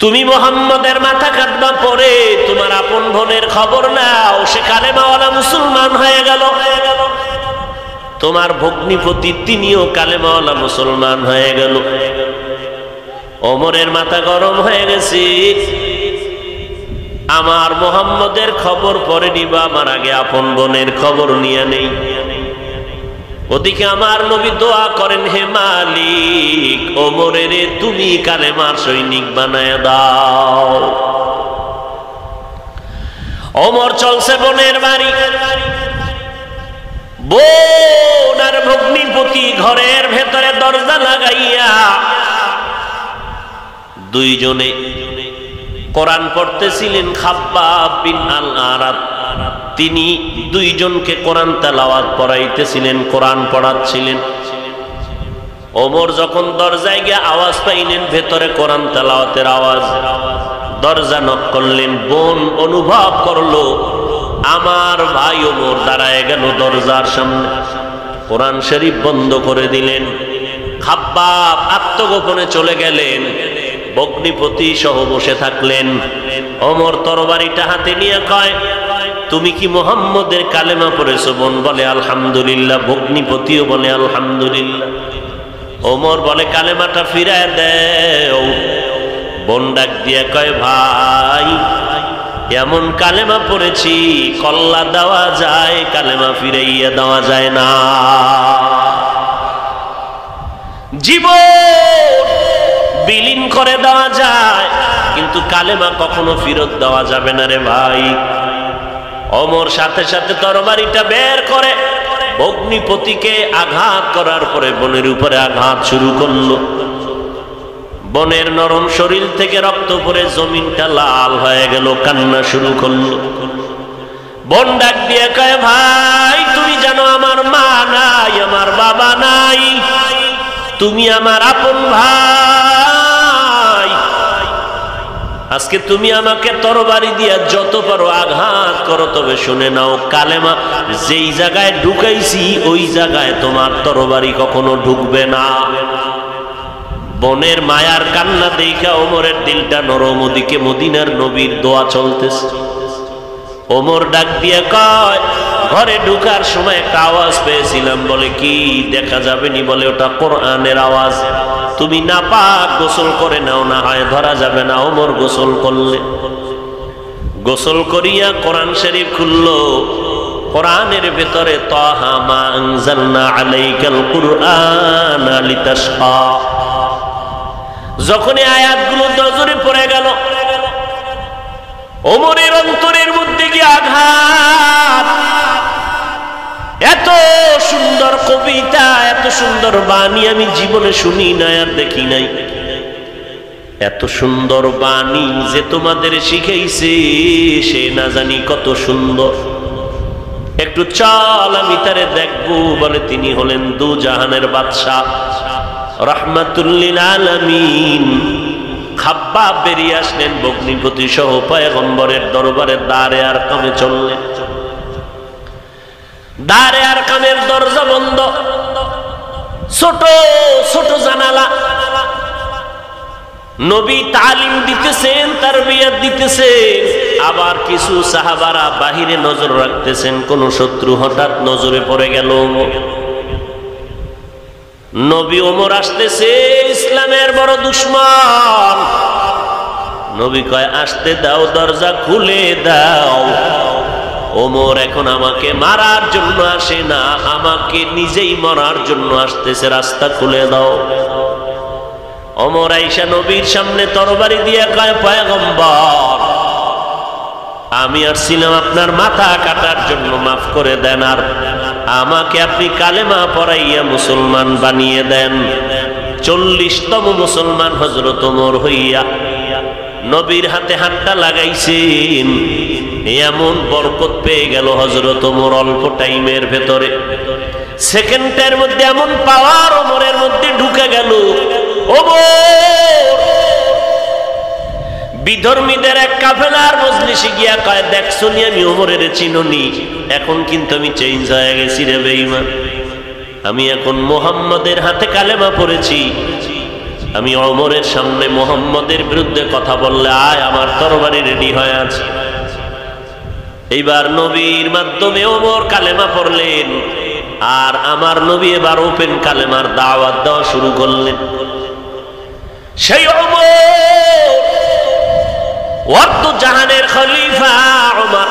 তুমি মুহাম্মদের মাথা কাটবা, পরে তোমার আপন বোনের খবর নাও, সে কালেমাওয়ালা মুসলমান হয়ে গেল। তোমার ভগ্নিপতি তিনিও কালেমাওয়ালা মুসলমান হয়ে গেল। ওমরের মাথা গরম হয়ে গেছে, আমার মুহাম্মদের খবর পরে নিবা, আমার আগে আপন বোনের খবর নিয়ে নেই। ওদিকে আমার নবী দোয়া করেন, হে মালিক, ওমরের তুমি কালেমার সৈনিক বানায় দাও। ওমর চলছে বোনের বাড়ি, বোন আর ভগ্নিপতি ঘরের ভেতরে দরজা লাগাইয়া দুইজনে কোরআন পড়তেছিলেন। খাব্বাব বিন আল আরাত তিনি দুইজনকে কোরআন তেলাওয়াত পড়াইতেছিলেন, কোরআন পড়াচ্ছিলেন। ওমর যখন দরজায় গিয়ে আওয়াজ পাইলেন ভেতরে কোরআন তেলাওয়াতের আওয়াজ, দরজা নক করলেন। বোন অনুভব করলো আমার ভাই ওমর দাঁড়ায় গেল দরজার সামনে, কোরআন শরীফ বন্ধ করে দিলেন। খাব্বাব আত্মগোপনে চলে গেলেন, ভগ্নিপতি সহ বসে থাকলেন। ওমর তরবারিটা হাতে নিয়ে কয়, তুমি কি মুহাম্মদের কালেমা পড়েছো? বোন বলে আলহামদুলিল্লাহ, ভগ্নিপতিও বলে আলহামদুলিল্লাহ। ওমর বলে কালেমাটা ফিরায় দেও। বোন ডাক দিয়ে কয়, ভাই এমন কালেমা পড়েছি কল্লা দেওয়া যায়, কালেমা ফিরাইয়া দেওয়া যায় না। জীবন বিলীন করে দেওয়া যায়, কিন্তু কালেমা কখনো ফেরত দেওয়া যাবে না রে ভাই। ওমর সাথে সাথে তরবারিটা বের করে ভগ্নিপতিকে আঘাত করার পরে বোনের উপরে আঘাত শুরু করলো। বোনের নরম শরীর থেকে রক্ত পড়ে জমিনটা লাল হয়ে গেল, কান্না শুরু করলো। বোন ডাক দিয়ে কয়, ভাই তুমি জানো আমার মা নাই, আমার বাবা নাই, তুমি আমার আপন ভাই। আজকে তুমি আমাকে তরবারি দিয়া যত পারো আঘাত করো, তবে শুনে নাও, কালেমা যেই জায়গায় ঢুকাইছি ওই জায়গায় তোমার তরবারি কখনো ঢুকবে না। বোনের মায়ার কান্না দেখা ওমরের দিলটা নরম, ওদিকে মদিনার নবীর দোয়া চলতেছে। ওমর ডাক দিয়ে কয়, ঘরে ঢুকার সময় একটা আওয়াজ পেয়েছিলাম। বলে কি দেখা যাবে নি? বলে ওটা কোরআনের আওয়াজ, তুমি নাপাক গোসল করে নাও, না হয় ধরা যাবে না। ওমর গোসল করলে গোসল করিয়া কোরআন শরীফ খুললো। কোরআনের ভেতরে তাহা মা আনজালনা আলাইকাল কুরআনা লিতাশকা। যখন এই আয়াতগুলো নজরে পড়ে গেল, ওমরের অন্তরের মধ্যে কি আঘাত! এত সুন্দর কবিতা, এত সুন্দর বাণী আমি জীবনে শুনি নাই আর দেখি নাই। এত সুন্দর বাণী যে তোমাদের শিখাইছে সে না জানি কত সুন্দর। একটু চল আমি তারে দেখবো। বলে তিনি হলেন দু জাহানের বাদশাহ, রাহমাতুল লিল আলামিন। খাব্বাব বেরিয়ে আসলেন ভগ্নিপতি সহ পয়গম্বরের দরবারে দারে আর কামে চললেন। দারে আর কামের দরজা বন্ধ, ছোট ছোট জানালা। নবী তালিম দিতেছেন, তারবিয়াত দিতেছেন, আবার কিছু সাহাবারা বাহিরে নজর রাখতেছেন। কোন শত্রু হঠাৎ নজরে পড়ে গেল। নবী ওমর আসতেছে, ইসলামের বড় দুশমন। নবী কয় আসতে দাও, দরজা খুলে দাও। ওমর এখন আমাকে মারার জন্য আসে না, আমাকে নিজেই মরার জন্য আসতেছে, রাস্তা খুলে দাও। ওমর আইসা নবীর সামনে তরবারি দিয়ে কয়, পয়গম্বর আমি আসছিলাম আপনার মাথা কাটার জন্য, মাফ করে দেন, আর আমাকে আপনি কালেমা পড়াইয়া মুসলমান বানিয়ে দেন। 40তম মুসলমান হযরত ওমর হইয়া নবীর হাতে হাতটা লাগাইছেন। এমন বরকত পেয়ে গেল হযরত ওমর অল্প টাইমের ভেতরে, সেকেন্ডের মধ্যে এমন পাওয়ার ওমরের মধ্যে ঢুকে গেল। ওমর বিধর্মীদের এক কাফেলার মজলিসে গিয়া কয়, দেখছো নি আমি ওমরের চিননি, এখন কিন্তু আমি চেঞ্জ হয়ে গেছি রে বেঈমান। আমি এখন মুহাম্মদের হাতে কালেমা পড়েছি। আমি ওমরের সামনে মুহাম্মদের বিরুদ্ধে কথা বললে আয়, আমার তরবারি রেডি হয়ে আছে। এইবার নবীর মাধ্যমে ওমর কালেমা পড়লেন, আর আমার নবী এবার ওপেন কালেমার দাওয়াত দেওয়া শুরু করলেন। সেই ওমর ওয়ার্দ জাহানের খলিফা ওমর,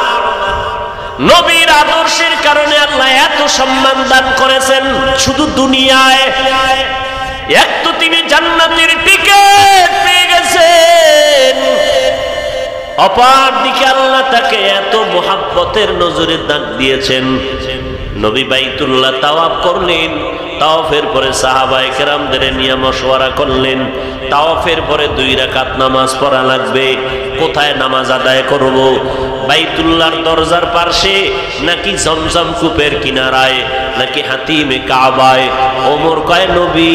নবীর আদর্শের কারণে আল্লাহ এত সম্মান দান করেছেন। শুধু দুনিয়ায় এক তো তিনি জান্নাতের টিকেট পেয়ে গেছেন, অপর দিকে আল্লাহ তাকে এত মুহাব্বতের নজরে দান দিয়েছেন। নবী বাইতুল্লাহ তাওয়াফ করলেন, তাওয়াফের পরে সাহাবায়ে কেরামদের নিয়ে মশওয়ারা করলেন। তাওয়াফের পরে 2 রাকাত নামাজ পড়া লাগবে, কোথায় নামাজ আদায় করব? বাইতুল্লাহর দরজার পাশে নাকি জমজম কূপের কিনারায় নাকি হাতিমে কাবায়? ওমর কয়, নবী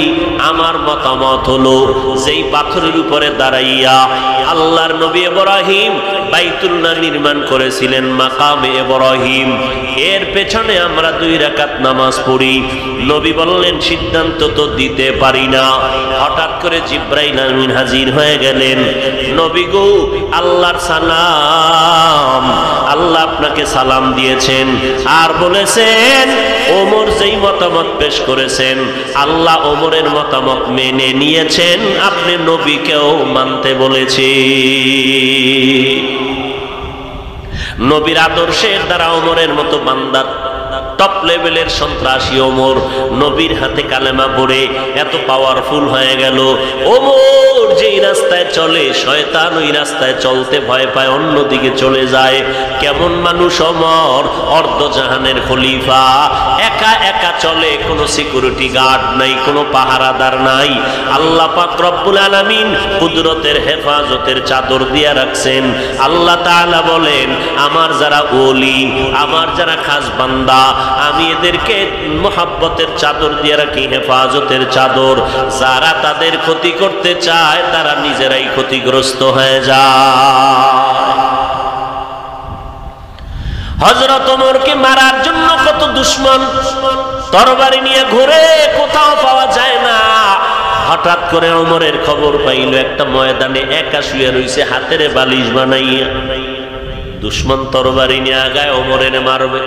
আমার মতামত হলো যেই পাথরের উপরে দাঁড়াইয়া আল্লাহর নবী ইব্রাহিম বাইতুল্লাহ নির্মাণ করেছিলেন, মাকামে ইব্রাহিম, এর পেছনে আমরা 2 রাকাত নামাজ পড়ি। নবী বললেন, সিদ্ধান্ত তো দিতে পারি না। হঠাৎ করে জিবরাইল আমিন হাজির হয়ে গেলেন। নবী গো, আল্লাহর সালাম, আল্লাহ আপনাকে সালাম দিয়েছেন, আর বলেছেন ওমর যেই মতামত পেশ করেছেন আল্লাহ ওমরের মতামত মেনে নিয়েছেন, আপনি নবীকেও মানতে বলেছি। নবীর আদর্শের দ্বারা ওমরের মতো বান্দা, টপ লেভেলের সন্ত্রাসী ওমর নবীর হাতে কালেমা পড়ে এত পাওয়ারফুল হয়ে গেল। ওমর যেই রাস্তায় চলে শয়তান ওই রাস্তায় চলতে ভয় পায়, অন্যদিকে চলে যায়। কেমন মানুষ ওমর, অর্ধজাহানের খলিফা, একা একা চলে, কোনো সিকিউরিটি গার্ড নাই, কোনো পাহারাদার নাই। আল্লাহ পাক রব্বুল আলামিন কুদরতের হেফাজতের চাদর দিয়ে রাখছেন। আল্লাহ তাআলা বলেন, আমার যারা ওলি, আমার যারা খাস বান্দা, আমি এদেরকে মুহাব্বতের চাদর দিয়ে রাখি, হেফাজতের চাদর। যারা তাদের ক্ষতি করতে চায় তারা নিজেরাই ক্ষতিগ্রস্ত হয়ে যায়। হযরত ওমরকে মারার জন্য কত দুশমন তরবারি নিয়ে ঘুরে, কোথাও পাওয়া যায় না। হঠাৎ করে ওমরের খবর পাইল একটা ময়দানে একা শুয়ে রইছে, হাতের বালিশ বানাইয়া। দুশমন তরবারি নিয়ে আগায় ওমরের মারবে।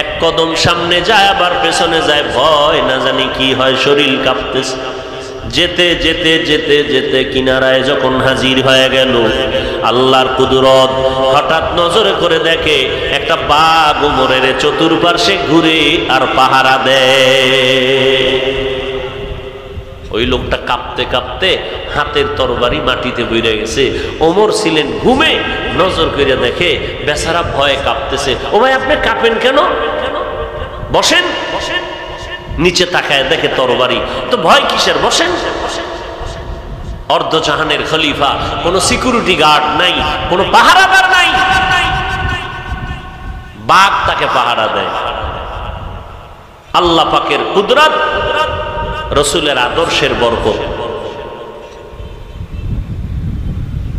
এক কদম সামনে যায়, আবার পেছনে যায়, ভয় না জানি কি হয়, শরীর কাঁপতেছে। যেতে যেতে যেতে যেতে কিনারায় যখন হাজির হয়ে গেল, আল্লাহর কুদরত, হঠাৎ নজরে করে দেখে একটা বাঘ উমরের চতুর্পার্শ্বে ঘুরে আর পাহারা দেয়। ওই লোকটা কাঁপতে কাঁপতে হাতের তরবারি মাটিতে বইরে গেছে। ওমর ছিলেন ঘুমে, নজর করে দেখে বেচারা ভয়ে কাঁপতেছে। ও ভাই, আপনি কাঁপেন কেন? বসেন। নিচে তাকায় দেখে তরবারি। তো ভয় কিসের? বসেন। অর্ধজাহানের খলিফা, কোনো সিকিউরিটি গার্ড নাই, কোনো পাহারাদার নাই, বাঘ তাকে পাহারা দেয়। আল্লাহ পাকের কুদরত, রসুলের আদর্শের বরকত।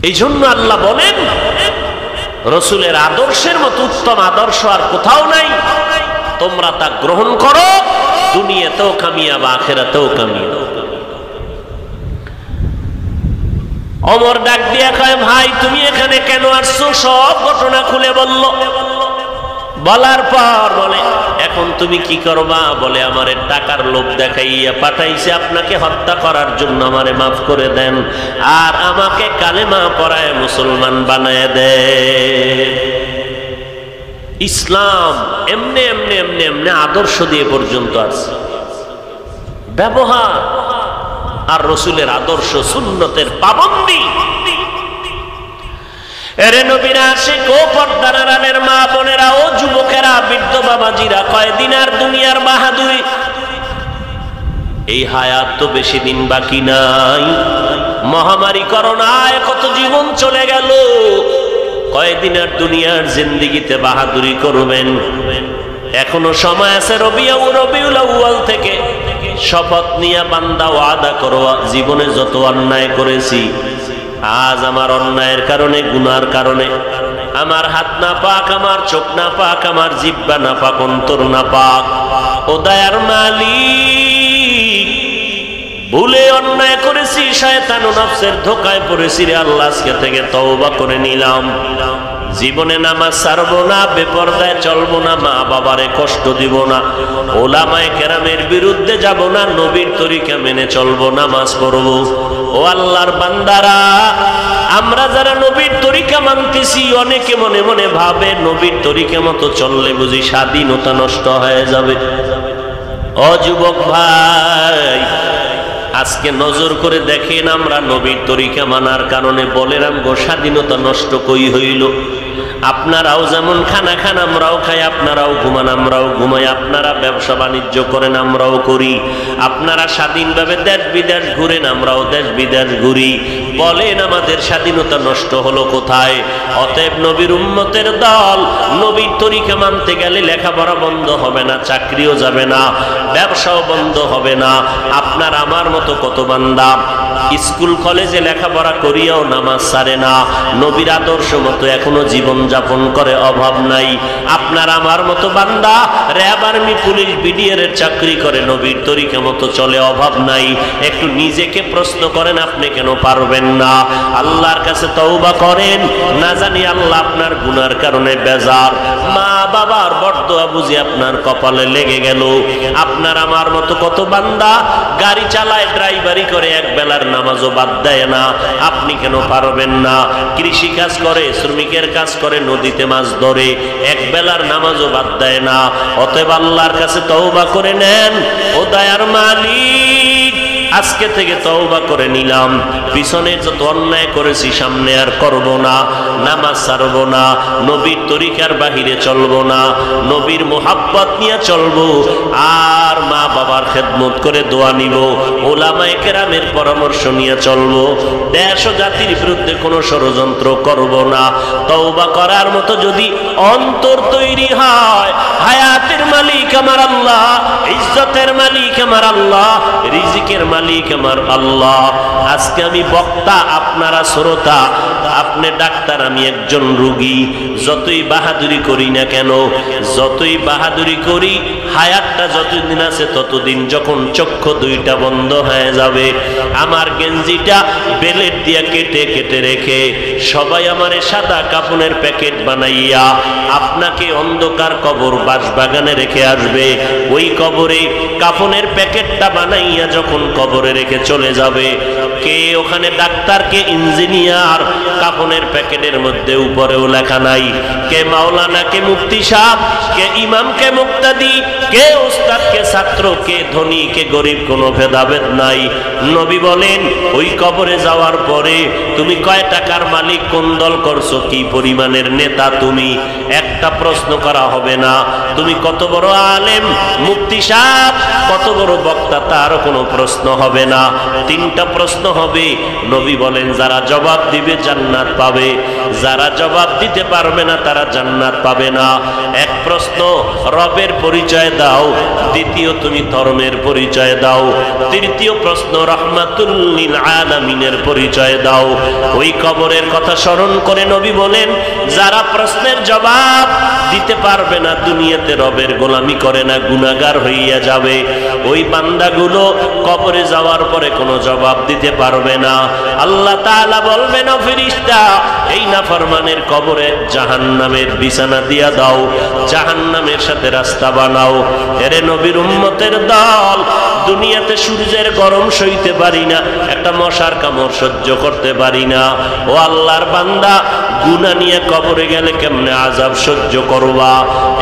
এই জন্য আল্লাহ বলেন, রসুলের আদর্শের মতো উত্তম আদর্শ আর কোথাও নাই। তোমরা তা গ্রহণ করো, দুনিয়াতেও কামিয়াব, আখিরাতেও কামিয়াব। ওমর ডাক দিয়া কয়, ভাই তুমি এখানে কেন আসছো? সব ঘটনা খুলে বলল। বলার পর বলে, এখন তুমি কি করবা? বলে, আমারে টাকার লোভ দেখাইয়া পাঠাইছে আপনাকে হত্যা করার জন্য, আমারে মাফ করে দেন আর আমাকে কালেমা পড়ায় মুসলমান বানায় দেন। ইসলাম এমনি এমনি এমনি এমনি আদর্শ দিয়ে পর্যন্ত আছে, ব্যবহার আর রসুলের আদর্শ, সুন্নতের পাবন্দি। এরে নবীর আশিক ও পর্দার আড়ালের মা বোনেরা ও যুবকেরা, বৃদ্ধ বাবাজিরা, কয়দিন আর দুনিয়ার বাহাদুরি। এই হায়াত তো বেশি দিন বাকি নাই। মহামারী করোনায় কত জীবন চলে গেল। কয়দিন আর দুনিয়ার জিন্দেগিতে বাহাদুরি করবেন? এখনো সময় আছে। রবিউল আউয়াল থেকে শপথ নিয়ে বান্দা ওয়াদা করো, জীবনে যত অন্যায় করেছি, আজ আমার অন্যায়ের কারণে, গুনার কারণে আমার হাত না পাক, আমার চোখ না পাক, আমার জিহ্বা না পাক, অন্তর না পাক, ও দয়ার মালিক, ভুলে অন্যায় করেছি, শয়তান ও নফসের ধোকায় পড়েছি রে আল্লাহ, আজকে থেকে তওবা করে নিলাম। জীবনে নামাজ ছাড়বো না, বেপরদায় চলবো না, মা বাবারে কষ্ট দিব না, ওলামায়ে কেরামের বিরুদ্ধে যাব না, নবীর তরিকা মেনে চলবো, নামাজ পড়বো। ও আল্লাহর বান্দারা, আমরা যারা নবীর তরিকা মানতেছি, অনেকে মনে মনে ভাবে নবীর তরিকা মতো চললে বুঝি স্বাধীনতা নষ্ট হয়ে যাবে। ও যুবক ভাই, আজকে নজর করে দেখেন, আমরা নবীর তরিকা মানার কারণে বলেন আমগো স্বাধীনতা নষ্ট কই হইল? আপনারাও যেমন খানা খান, আমরাও খাই, আপনারাও ঘুমান, আমরাও ঘুমাই, আপনারা ব্যবসা বাণিজ্য করেন, আমরাও করি, আপনারা স্বাধীনভাবে দেশ বিদেশ ঘুরেন, আমরাও দেশ বিদেশ ঘুরি। বলেন আমাদের স্বাধীনতা নষ্ট হলো কোথায়? অতএব নবীর উম্মতের দল, নবীর তরিকা মানতে গেলে লেখাপড়া বন্ধ হবে না, চাকরিও যাবে না, ব্যবসাও বন্ধ হবে না। আপনার আমার মতো কত বান্দা স্কুল কলেজে লেখাপড়া করিয়াও নামাজ ছাড়ে না, নবীর আদর্শ মতো এখনো জীবন যাপন করে, অভাব নাই। আপনার আমার মতো বান্দা র্যাব, আর্মি, পুলিশ, বিডিআর এর চাকরি করে, নবীর তরিকা মতো চলে, অভাব নাই। একটু নিজেকে প্রশ্ন করেন, আপনি কেন পারবেন না? আল্লাহর কাছে তওবা করেন, না জানি আল্লাহ আপনার গুনার কারণে বেজার, মা বাবার বরদোয়া বুঝি আপনার কপালে লেগে গেল। আপনার আমার মতো কত বান্দা গাড়ি চালায়, ড্রাইভারি করে, এক বেলার নামাজও বাদ দেয় না, আপনি কেন পারবেন না? কৃষি কাজ করে, শ্রমিকের কাজ করে, নদীতে মাছ ধরে, এক বেলার নামাজও বাদ দেয় না। অতএব আল্লাহর কাছে তওবা করে নেন। ও দয়ার মালিক, আজকে থেকে তওবা করে নিলাম, পিছনে যত অন্যায় করেছি সামনে আর করব না, নামাজ ছাড়ব না, নবীর তরিকার বাহিরে চলব না, নবীর মোহাব্বত নিয়ে চলব, আর মা বাবার খেদমত করে দোয়া নিব, ওলামায়ে কেরামের পরামর্শ নিয়ে চলব, দেশ ও জাতির বিরুদ্ধে কোনো ষড়যন্ত্র করব না। তওবা করার মতো যদি অন্তর তৈরি হয়, হায়াতের মালিক আমার আল্লাহ, ইজ্জতের মালিক আমার আল্লাহ, রিজিকের মালিক আমার আল্লাহ। আজকে আমি বক্তা, আপনারা শ্রোতা, আপনি ডাক্তার, আমি একজন রোগী। যতই বাহাদুরি করি না কেন, যতই বাহাদুরি করি, হায়াতটা যতদিন আছে ততদিন যখন চক্ষু দুইটা বন্ধ হয়ে যাবে, আমার গেঞ্জিটা বেলেট দিয়া কেটে কেটে রেখে সবাই আমারে সাদা কাফনের প্যাকেট বানাইয়া আপনাকে অন্ধকার কবর বাসবাগানে রেখে আসবে। ওই কবরে কাফনের কাপনের প্যাকেটটা বানাইয়া যখন কবরে রেখে চলে যাবে, কে ওখানে ডাক্তার, কে ইঞ্জিনিয়ার, কাপনের প্যাকেটের মধ্যে উপরেও লেখা নাই কে মাওলানা, কে মুফতি সাহেব, কে ইমাম, কে মুক্তাদি, কে উস্তাদ, কে ছাত্র, কে ধনী, কে গরিব, কোনো ভেদাভেদ নাই। নবী বলেন ওই কবরে যাওয়ার পরে তুমি কয় টাকার মালিক, কোন দল করছো, কি পরিমাণের নেতা তুমি, একটা প্রশ্ন করা হবে না। তুমি কত বড় আলেম, মুফতি সাহেব, কত বড় বক্তা, তার কোনো প্রশ্ন হবে না। তিনটা প্রশ্ন হবে। নবী বলেন যারা জবাব দিবে জান্নাত পাবে, যারা জবাব দিতে পারবে না তারা জান্নাত পাবে না। এক প্রশ্ন রবের পরিচয় দাও, দ্বিতীয় তুমি ধর্মের পরিচয় দাও, তৃতীয় প্রশ্ন রাহমাতুল লিল আলামিনের পরিচয় দাও। ওই কবরের কথা স্মরণ করে নবী বলেন যারা প্রশ্নের জবাব দিতে পারবে না, দুনিয়াতে রবের গোলামি করে না, গুনাহগার হইয়া যাবে। ওই বান্দাগুলো কবরে যাওয়ার পরে কোনো জবাব দিতে পারবে না। আল্লাহ তাআলা বলবেন ও ফেরেশতা, এই নাফরমানের কবরে জাহান্নামের বিছানা দিয়া দাও, জাহান্নামের সাথে রাস্তা বানাও। এরে নবীর উম্মতের দল, দুনিয়াতে সূর্যের গরম সইতে পারি না, একটা মশার কামড় সহ্য করতে পারি না। ও আল্লাহর বান্দা, গুনাহ নিয়ে কবরে গেলে কেমনে আযাব সহ্য করবা?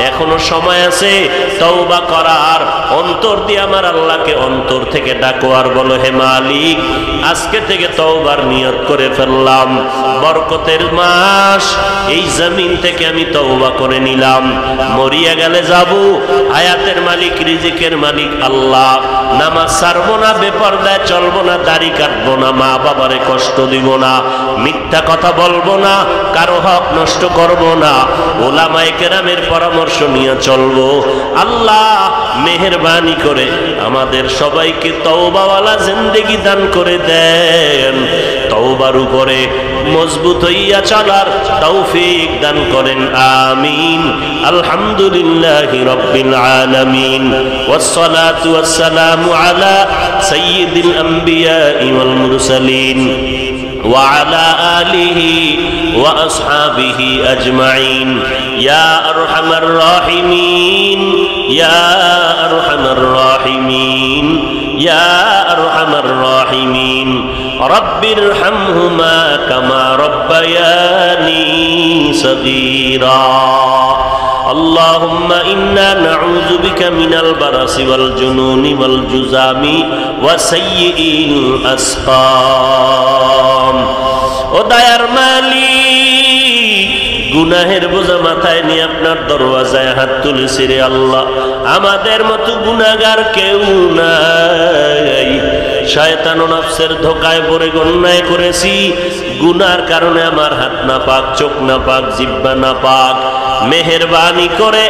এখনো সময় আছে তওবা করার। অন্তর দিয়ে আমার আল্লাহকে অন্তর থেকে ডাকো আর বলো, হে মালিক, আজকে থেকে তওবার নিয়ত করে ফেললাম, বরকতের মাস, এই জমিন থেকে আমি তওবা করে নিলাম। মরিয়া গেলে যাব, হায়াতের মালিক, রিজিকের মালিক আল্লাহ। নামাজ ছাড়বো না, বেপরদায় চলবো না, দাড়ি কাটবো না, মা বাবারে কষ্ট দিব না, মিথ্যা কথা বলবো না, কারো হক নষ্ট করবো না, ওলামায়ে কেরামের পরামর্শ নিয়ে চলবো। আল্লাহ মেহেরবানি করে আমাদের সবাইকে তওবাওয়ালা জিন্দেগি দান করে দেন, তওবার উপরে মজবুত হইয়া চলার তৌফিক দান করেন, আমিন। আলহামদুলিল্লাহি রাব্বিল আলামিন, ওয়াসসালাতু ওয়াসসালামু আলা সাইয়্যিদিল আমবিয়াই ওয়াল মুরসালিন ওয়া আলা আলিহি ওয়া আসহাবিহি আজমাইন। ইয়া আরহামার রাহিমিন, ইয়া আরহামার রাহিমিন, ইয়া আরহামার রাহিমিন। রব্বিরহামহুমা কামা রব্বায়ানি সগীরা। اللهم إنا نعوذ بك من البرص والجنون والجذام وسيء الأسقام। ও দয়ার মালিক, গুনাহের বোঝা মাথায় নিয়ে আপনার দরওয়াজায় হাত তুলেছি রে আল্লাহ। আমাদের মতো গুনাহগার কেউ নাই। শয়তান ও নফসের ধোকায় পড়ে অন্যায় করেছি, গুনার কারণে আমার হাত না পাক, চোখ না পাক, জিহ্বা না পাক। মেহেরবানি করে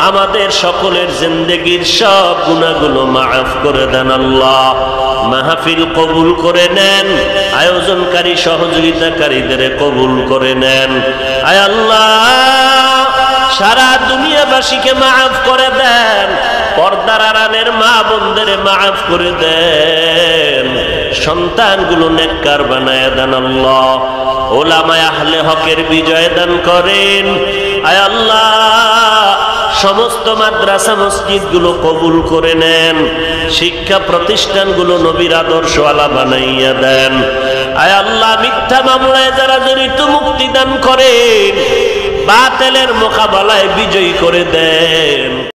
আমাদের সকলের জিন্দেগির সব গুনাহগুলো মাফ করে দেন আল্লাহ। মাহফিল কবুল করে নেন, আয়োজনকারী সহযোগিতাকারীদের কবুল করে নেন। আয় আল্লাহ, সারা দুনিয়াবাসীকে মাফ করে দেন, পর্দার আড়ালের মা বোনদের মাফ করে দেন, সন্তানগুলো নেককার বানায় দেন আল্লাহ। ওলামায়ে আহলে হকের বিজয় দান করেন। আয় আল্লাহ, সমস্ত মাদ্রাসা মসজিদগুলো কবুল করে নেন, শিক্ষা প্রতিষ্ঠানগুলো নবীর আদর্শওয়ালা বানাইয়া দেন। আয় আল্লাহ, মিথ্যা মামলায় যারা জড়িত মুক্তি দান করেন, বাতিলের মোকাবেলায় বিজয়ী করে দেন।